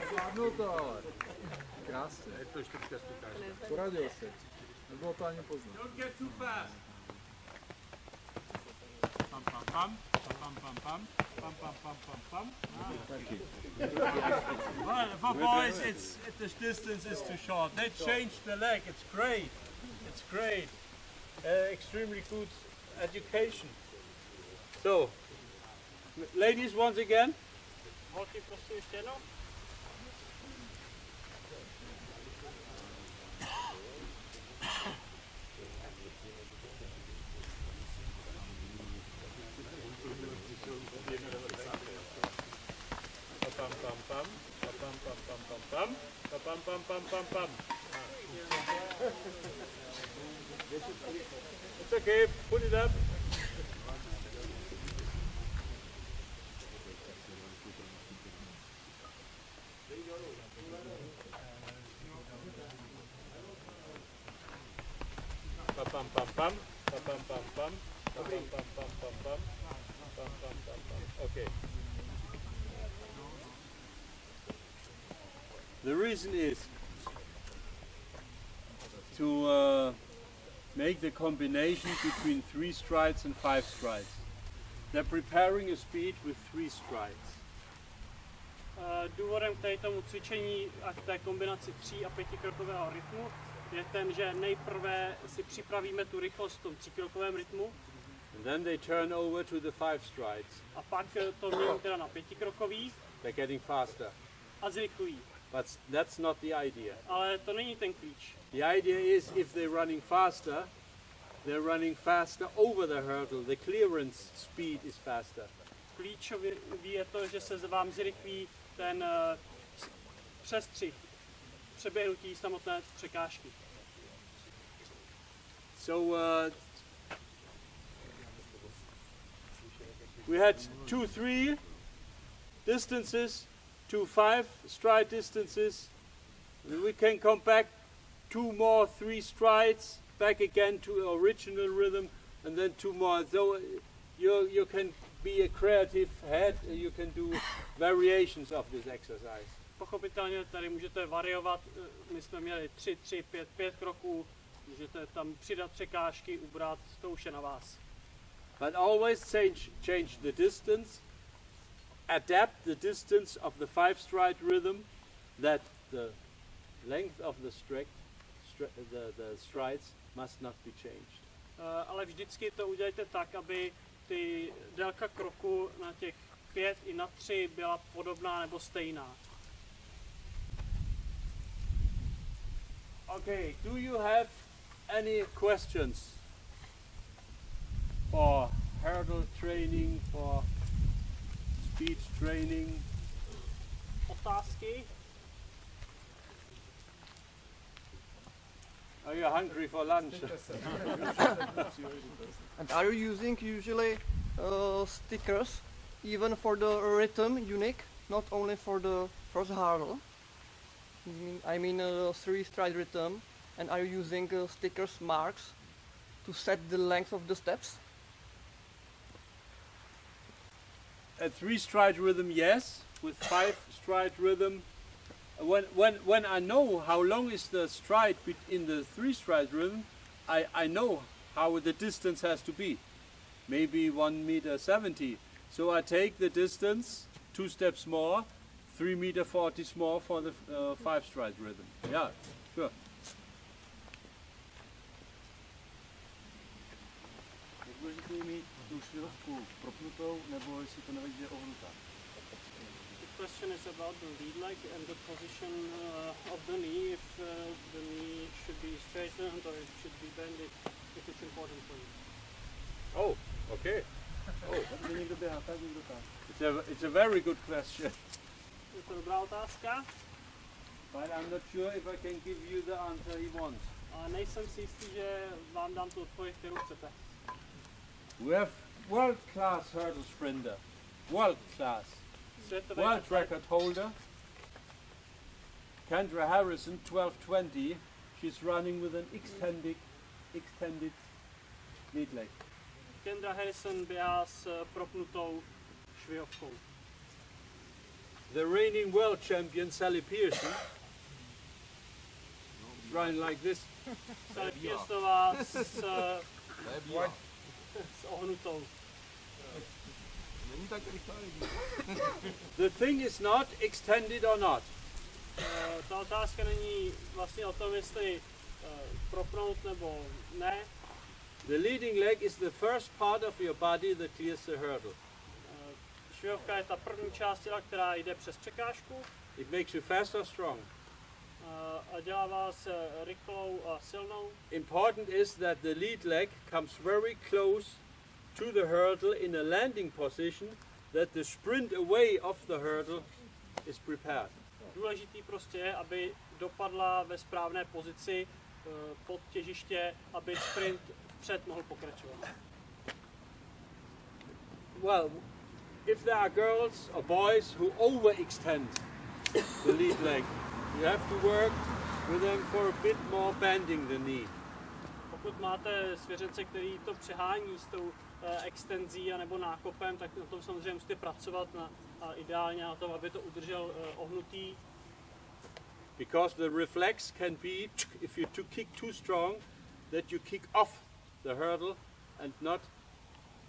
Zvládnul to ale. Krásně. Poradil se. Nebylo to ani poznat. Don't get too fast. Pam, pam, pam. Pam, pam, pam. Pam, pam, pam, pam, pam. Well, for boys, the distance is too short. They changed the leg. It's great. It's great. Extremely good education. So, ladies, once again. Holky, prosím, ještě jednou. pam. It's okay, put it up. Pam. Okay. The reason is to make the combination between 3 strides and 5 strides. They're preparing a speed with 3 strides. Důvodem k tady tomu cvičení a k té kombinaci 3 a 5krokového rytmu je ten, že nejprve si připravíme tu rychlost v tom 3krokovém rytmu. And then they turn over to the 5 strides. A pak to mění teda na 5krokový. They're getting faster. A zrychlují. But that's not the idea. Ale to není ten klíč. The idea is if they're running faster over the hurdle. The clearance speed is faster. Klíčový je to, že se vám zrychlí ten přestřih, přeběhnutí samotné překážky. So we had 2-3 distances, 2-5 stride distances. We can come back 2 more 3 strides, back again to original rhythm, and then 2 more. So you can be a creative head. You can do variations of this exercise. Pochopitelně tady můžete variovat. My jsme měli 3, 5 kroků. Můžete tam přidat překážky, ubrat, to už je na vás. But always change the distance, adapt the distance of the 5-stride rhythm, that the length of the strides must not be changed. Ale vždycky to udělejte tak, aby ty délka kroku na těch 5 i na 3 byla podobná nebo stejná. Okay, do you have any questions for hurdle training, for speed training? Otázky? Are you hungry for lunch? And are you using usually stickers even for the rhythm unique, not only for the first hurdle? I mean 3-stride rhythm. And are you using stickers, marks, to set the length of the steps? A 3-stride rhythm, yes. With 5-stride rhythm, when I know how long is the stride in the 3-stride rhythm, I know how the distance has to be. Maybe 1.70 meters. So I take the distance, 2 steps more, 3.40 meters more for the 5-stride rhythm. Yeah, sure. Důležité mít tu švihovku propnutou, nebo jestli to nevadí, že je ohnutá. The question is about the lead leg and the position of the knee, if the knee should be straightened or it should be bended, if it's important for you. Oh, okay. Když někdo běhá tak, někdo tak. It's a very good question. Je to dobrá otázka, But I'm not sure if I can give you the answer he wants. ale nejsem si jistý, že vám dám tu odpověď, kterou chcete. We have world-class hurdle sprinter. World-class. Světový World atlet, record holder. Kendra Harrison, 12:20. She's running with an extended lead leg. Kendra Harrison běhá s propnutou švihovkou. The reigning world champion Sally Pearson is running like this. Sally Pearsonová s ohnutou. The thing is not extended or not. Ta otázka není vlastně o tom, jestli propnout nebo ne. The leading leg is the first part of your body that clears the hurdle. Švihovka je ta první část těla, která jde přes překážku It makes you fast or strong. a dělá vás rychlou a silnou. Important is that the lead leg comes very close to the hurdle in a landing position, that the sprint away of the hurdle is prepared. Důležitý prostě je, aby dopadla ve správné pozici pod těžiště, aby sprint vpřed mohl pokračovat. Well, if there are girls or boys who overextend the lead leg, you have to work with them for a bit more bending the knee. Pokud máte svěřence, který to přehání s tou extenzí anebo nákopem, tak na tom samozřejmě musíte pracovat a ideálně na tom, aby to udržel ohnutý. Because the reflex can be, if you kick too strong, that you kick off the hurdle and not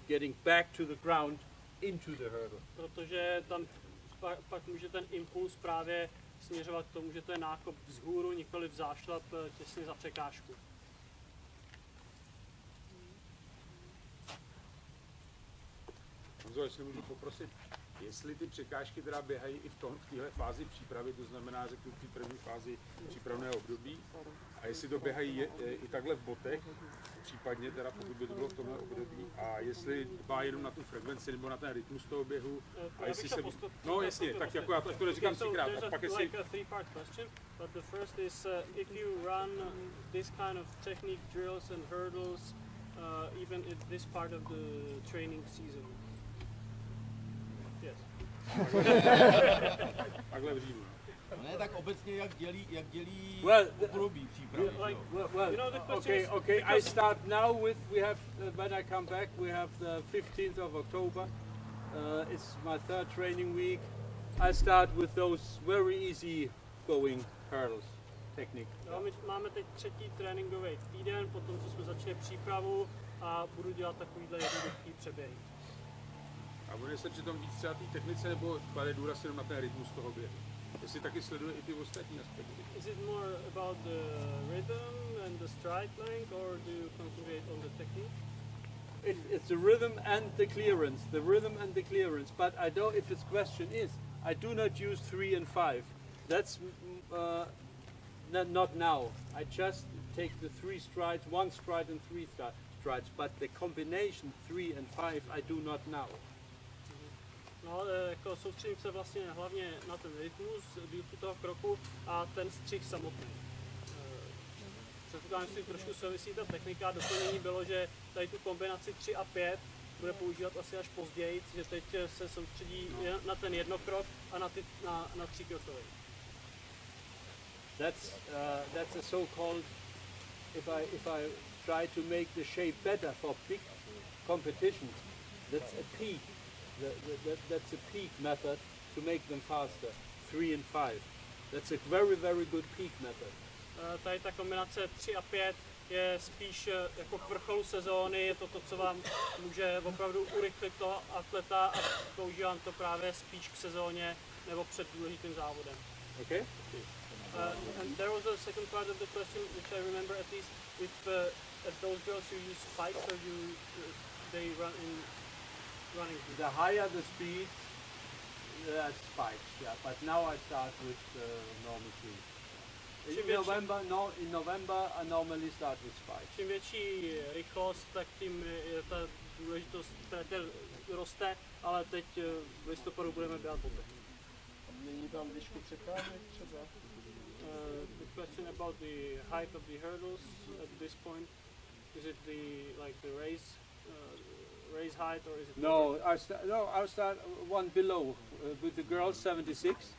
getting back to the ground into the hurdle. Protože tam pak může ten impuls právě směřovat k tomu, že to je nákop vzhůru, nikoli vzášlap těsně za překážku. Honzo, jestli můžu poprosit, jestli ty překážky teda běhají i v téhle fázi přípravy, to znamená, řeknu v té první fázi přípravného období, a jestli to běhají i takhle v botech, případně teda pokud by to bylo v tomhle období, a jestli dbá jenom na tu frekvenci nebo na ten rytmus toho běhu, a jestli se... No jasně, tak jako já to neříkám třikrát, a pak jestli... Like a three-part question, but the first is if you run this kind of technique drills and hurdles even in this part of the training season. Yes. Takhle v říjnu. Ne, tak obecně jak dělí období přípravy. Okay. I start now with, when I come back, we have the 15th of October. It's my third training week. I start with those very easy going hurdles technique. No, my máme teď třetí tréninkový týden, potom co jsme začali přípravu a budu dělat takovýhle jednoduchý přeběhy. A bude se přitom víc třeba té technice, nebo klade důraz jenom na ten rytmus toho běhu? Jestli taky sleduje i ty ostatní aspekty. Is it more about the rhythm and the stride length, or do you concentrate on the technique? It's the rhythm and the clearance. But I don't. If its question is, I do not use 3 and 5. That's not now. I just take the 3 strides, 1 stride and 3 strides. But the combination 3 and 5, I do not now. No, jako soustředím se vlastně hlavně na ten rytmus, dílku toho kroku a ten střih samotný. Předpokládám, že s tím trošku souvisí ta technika. Doplnění bylo, že tady tu kombinaci 3 a 5 bude používat asi až později, že teď se soustředí na ten jednokrok a na 3 krokový. That's a so-called, if I try to make the shape better for big competitions, that's a peak. That's a peak method to make them faster. 3 and 5. That's a very, very good peak method. Tady ta kombinace 3 a 5 je spíš jako k vrcholu sezóny, je to, co vám může opravdu urychlit toho atleta a používám to právě spíš k sezóně nebo před důležitým závodem. Okay? And there was a second part of the question which I remember at least, if at those girls you use spikes or they run in running. The higher the speed, spikes, yeah. But now I start with normal speed. In November I normally start with spikes. Čím větší rychlost, tak tím ta důležitost roste, ale teď v listopadu budeme běhat boty. Není tam výšku překážek třeba? The question about the height of the hurdles at this point, is it the raise height, or is it? No, I'll start one below with the girls 76.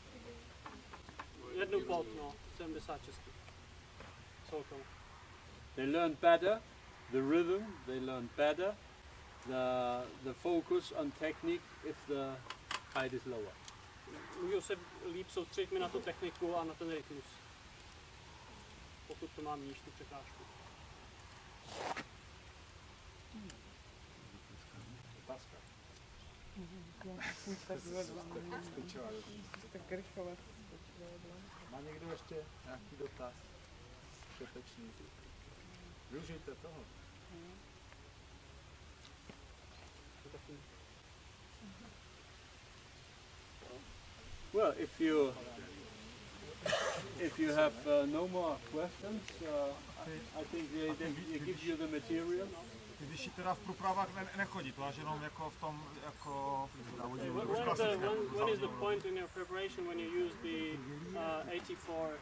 Jednu pod, no, 76. Celkem. They learn better the rhythm. They learn better the focus on technique if the height is lower. Můžou se líp soustředit na tu techniku a na ten rytmus, pokud to mám níž tu překážku. Otázka. Má někdo ještě nějaký dotaz? Všetečný. Využijte toho. Well, if you have no more questions, I think they give you the material. Když teda v průpravách nechodí, to až jenom jako v tom, jako When is the point in your preparation when you use the 84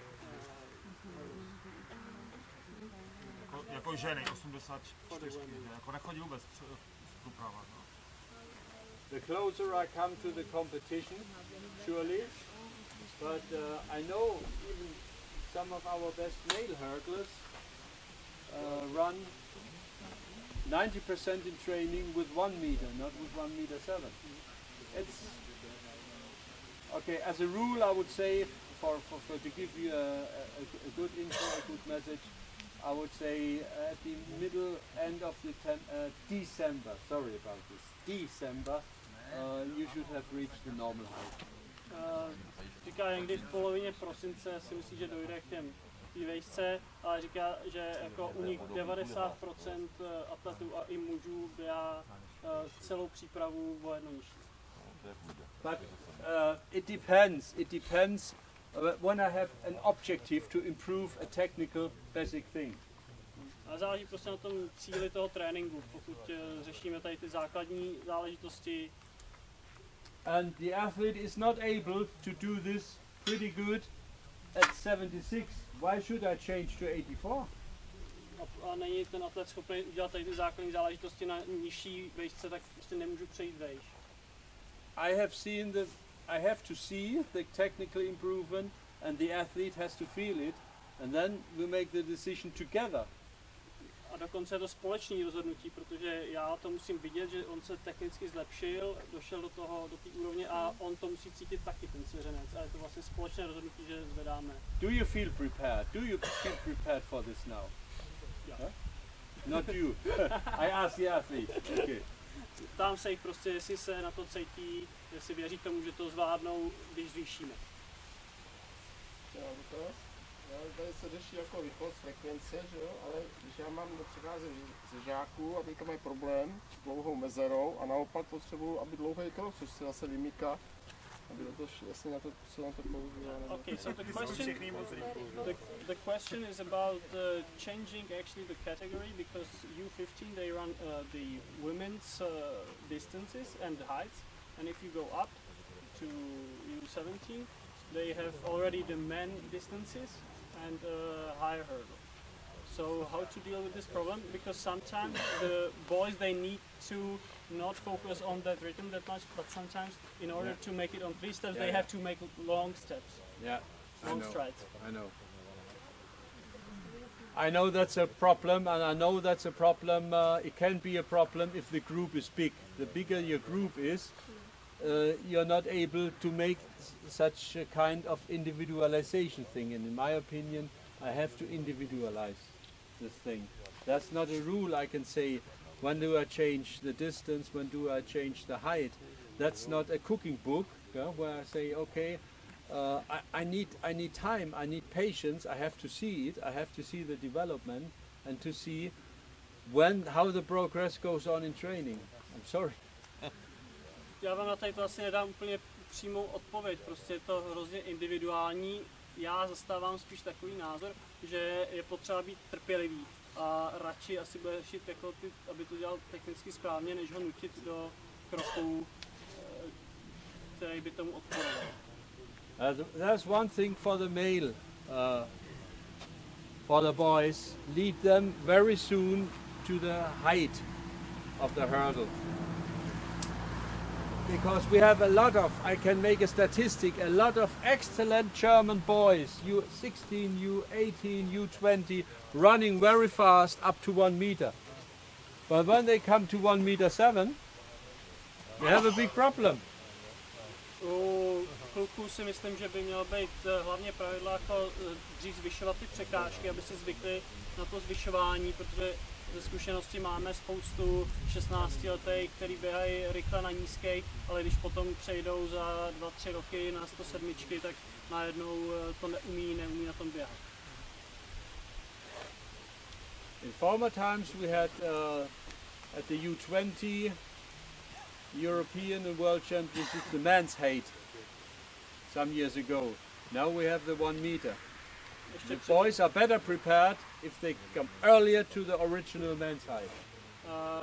jako ženy, 84, jako nechodí vůbec v průpravách. No. The closer I come to the competition, surely, but I know even some of our best male hurdlers run 90% in training with 1 meter, not with 1 meter 7. It's okay. As a rule, I would say, to give you a good info, a good message, I would say at the middle end of the December. Sorry about this. December, you should have reached the normal height. Říká, někdy v polovině prosince si myslí, že dojde k těm výšce, ale říká, že jako u nich 90% atletů a i mužů běhá celou přípravu o jedno nižší. But it depends. It depends when I have an objective to improve a technical basic thing. A záleží prostě na tom cíli toho tréninku, pokud řešíme tady ty základní záležitosti. And the athlete is not able to do this pretty good at 76. Why should I change to 84? A není ten atlet schopný udělat tady ty základní záležitosti na nižší výšce, tak prostě nemůžu přejít vejš. I have to see the technical improvement and the athlete has to feel it and then we make the decision together. A dokonce je to společné rozhodnutí, protože já to musím vidět, že on se technicky zlepšil, došel do té úrovně a on to musí cítit taky, ten svěřenec. A je to vlastně společné rozhodnutí, že zvedáme. Do you feel prepared? Do you feel prepared for this now? Yeah. Huh? Not you. I ask the athlete. Okay. Ptám se jich prostě, jestli se na to cítí, jestli věří tomu, že to zvládnou, když zvýšíme. Tady se řeší jako rychlost frekvence, že jo? Ale když já mám například ze žáků a teďka mají problém s dlouhou mezerou a naopak potřebuju, aby dlouhý krok, což se zase vymýká, aby to jasně na to se na to používá. Okay, so the question is about changing actually the category, because U15 they run the women's distances and heights, and if you go up to U17 they have already the men distances and higher hurdle. So how to deal with this problem? Because sometimes the boys, they need to not focus on that rhythm that much, but sometimes in order to make it on 3 steps, they have to make long steps. Yeah, long strides. I know. I know that's a problem, and I know that's a problem. It can be a problem if the group is big. The bigger your group is, you're not able to make such a kind of individualization thing. And in my opinion, I have to individualize this thing. That's not a rule I can say, when do I change the distance, when do I change the height. That's not a cooking book, where I say, okay, I need time, I need patience, I have to see it, I have to see the development and to see how the progress goes on in training. I'm sorry. Já vám na tady to asi nedám úplně přímou odpověď, prostě je to hrozně individuální. Já zastávám spíš takový názor, že je potřeba být trpělivý a radši asi bude řešit, jako aby to dělal technicky správně, než ho nutit do kroků, který by tomu odporoval. There's one thing for the male, for the boys, lead them very soon to the height of the hurdle. Because we have a lot of, I can make a statistic, a lot of excellent German boys, U16, U18, U20, running very fast up to 1 meter. But when they come to 1 meter 7, they have a big problem. U kluků si myslím, že by mělo být hlavně pravidlo jako dřív zvyšovat ty překážky, aby si zvykli na to zvyšování, protože ze zkušenosti máme spoustu 16letých, který běhají rychle na nízkej, ale když potom přejdou za 2-3 roky na 107, tak najednou to neumí na tom běhat. In former times we had at the U20 European and World Championships the men's height some years ago. Now we have the 1 meter. The boys are better prepared if they come earlier to the original men's height,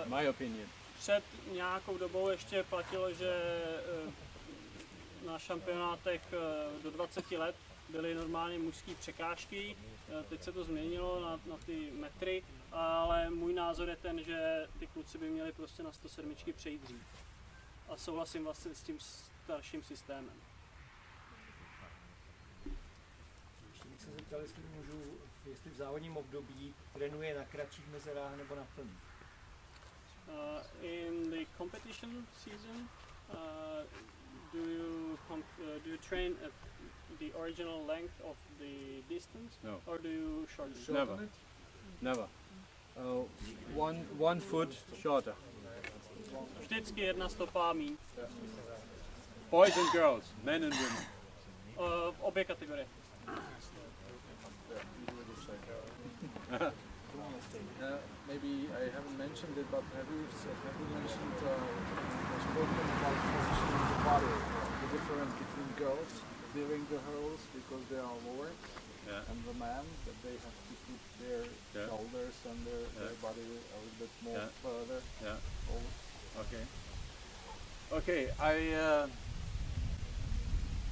in my opinion. Před nějakou dobou ještě platilo, že na šampionátech do 20 let byly normálně mužské překážky, teď se to změnilo na ty metry ale můj názor je ten, že ty kluci by měli prostě na 107 přejít dřív. A souhlasím vlastně s tím starším systémem. Ještě bych se zeptal, jestli v závodním období trénuje na kratších mezerách nebo na plných. In the competition season, do you train at the original length of the distance, No. or do you shorten it? Never. Never. One foot shorter. Vždycky jedna stopa míň. Boys and girls, men and women. Obě kategorie. Maybe I haven't mentioned it, but have you mentioned spoken about positioning the body, the difference between girls during the hurdles because they are lower, and the men that they have to put their shoulders and their body a little bit more further forward. Okay. Okay,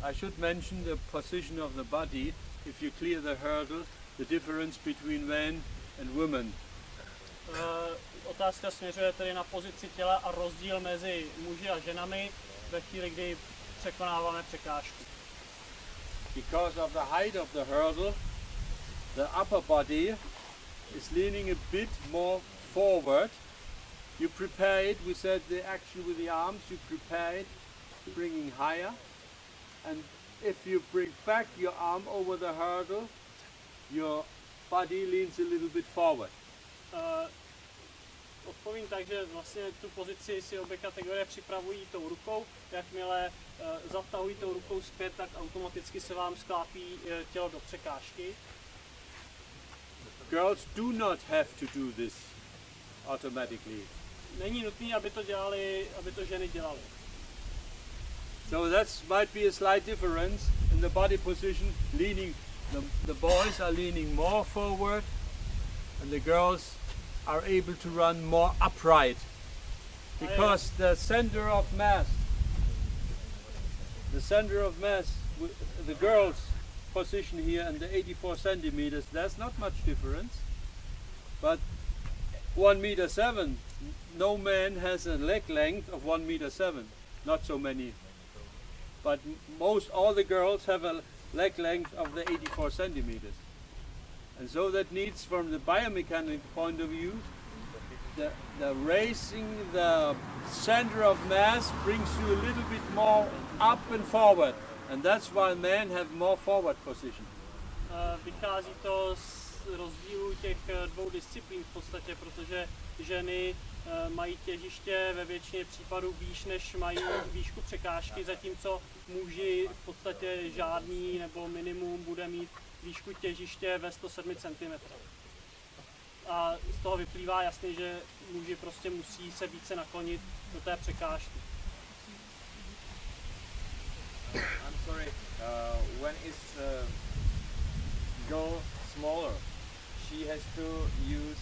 I should mention the position of the body if you clear the hurdle, the difference between men and women. Otázka směřuje tedy na pozici těla a rozdíl mezi muži a ženami ve chvíli, kdy překonáváme překážku. Because of the height of the hurdle, the upper body is leaning a bit more forward. You prepare it, we said the action with the arms, you prepare it, bringing higher. And if you bring back your arm over the hurdle, your body leans a little bit forward. Odpovím tak, že vlastně tu pozici si obě kategorie připravují tou rukou. Jakmile zatahují tou rukou zpět, tak automaticky se vám sklápí tělo do překážky. Girls do not have to do this automatically. Není nutné, aby to ženy dělaly. So that might be a slight difference in the body position. Leaning, the boys are leaning more forward, and the girls are able to run more upright, because the center of mass, the girls' position here and the 84 centimeters, there's not much difference. But 1.7 m, no man has a leg length of 1.7 m. Not so many. But all the girls have a leg length of the 84 centimeters. And so that needs, from the biomechanical point of view, the raising the center of mass brings you a little bit more up and forward. And that's why men have more forward position. Vychází to z rozdílu těch dvou disciplín v podstatě, protože ženy mají těžiště ve většině případů výš, než mají výšku překážky, zatímco muži v podstatě žádný nebo minimum bude mít výšku těžiště ve 107 cm. A z toho vyplývá jasně, že muži prostě musí se více naklonit do té překážky. I'm sorry, when is girl smaller, she has to use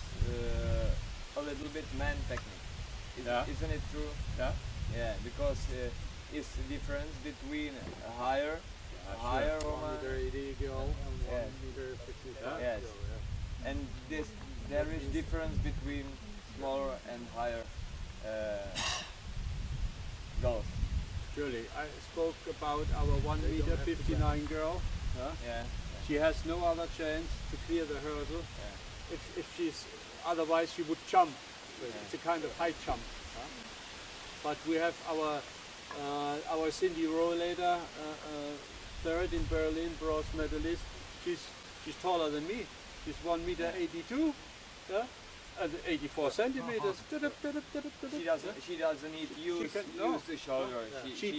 a little bit man technique. Isn't it true? Yeah. Yeah, because it's the difference between a higher woman. 1.80 girl and 1.55 Yes. girl. Yeah. And there is difference between smaller and higher girls. Surely. I spoke about our 1.59 m girl. Yeah. She has no other chance to clear the hurdle. If she's, otherwise she would jump. It's a kind of high jump. But we have our Cindy Rohlader, third in Berlin, bronze medalist. She's taller than me. She's 1.82 m, and 84 centimeters. She doesn't need to use the shoulder. She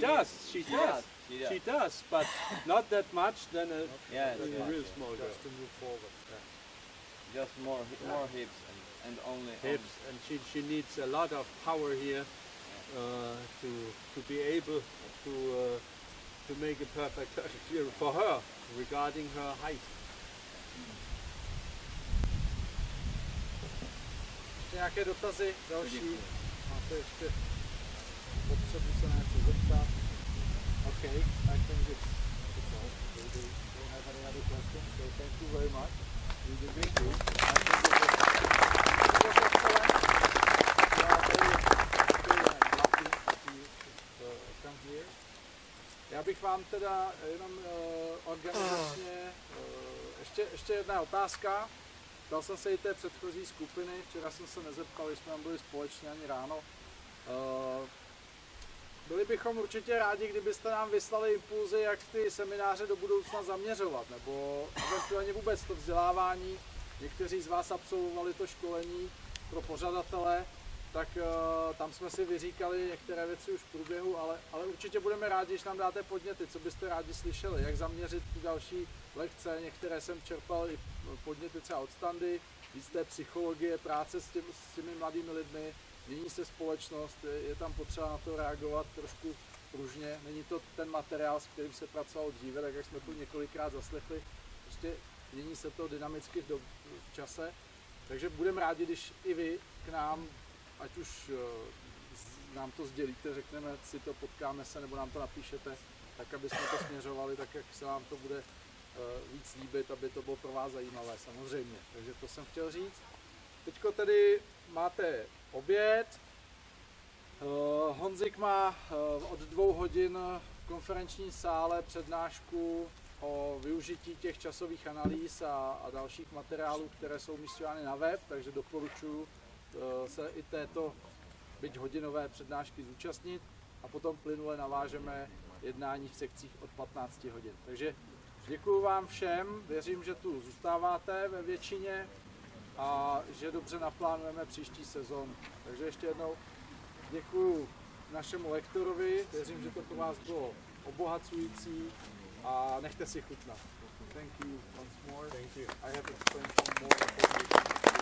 does, but not that much than a real small girl. Just to move forward. Just more hips and only hips, and she needs a lot of power here to be able to make a perfect clear for her regarding her height. Nějaké dotazy další? Máte ještě potřebu se něco zeptat? Okay, I think it's all. We don't have any other questions, so thank you very much. Já bych vám teda jenom organizačně, ještě jedna otázka. Ptal jsem se i té předchozí skupiny, včera jsem se nezeptal, jsme tam byli společně ani ráno. Byli bychom určitě rádi, kdybyste nám vyslali impulzy, jak ty semináře do budoucna zaměřovat, nebo eventuálně vůbec to vzdělávání. Někteří z vás absolvovali to školení pro pořadatele, tak tam jsme si vyříkali některé věci už v průběhu, ale určitě budeme rádi, když nám dáte podněty, co byste rádi slyšeli, jak zaměřit ty další lekce. Některé jsem čerpal i podněty třeba od Standy, víc té psychologie, práce s těmi mladými lidmi. Mění se společnost, je tam potřeba na to reagovat trošku pružně. Není to ten materiál, s kterým se pracovalo dříve, tak jak jsme tu několikrát zaslechli. Prostě mění se to dynamicky v čase. Takže budeme rádi, když i vy k nám, ať už nám to sdělíte, řekneme si to, potkáme se, nebo nám to napíšete, tak aby jsme to směřovali, tak jak se vám to bude víc líbit, aby to bylo pro vás zajímavé samozřejmě. Takže to jsem chtěl říct. Teďko tedy máte oběd. Honzik má od 2 hodin v konferenční sále přednášku o využití těch časových analýz a dalších materiálů, které jsou umisťovány na web, takže doporučuji se i této byť hodinové přednášky zúčastnit a potom plynule navážeme jednání v sekcích od 15 hodin. Takže děkuji vám všem, věřím, že tu zůstáváte ve většině a že dobře naplánujeme příští sezónu. Takže ještě jednou děkuji našemu lektorovi, věřím, že to pro vás bylo obohacující a nechte si chutnat. Thank you once more. Thank you. I have explained some more.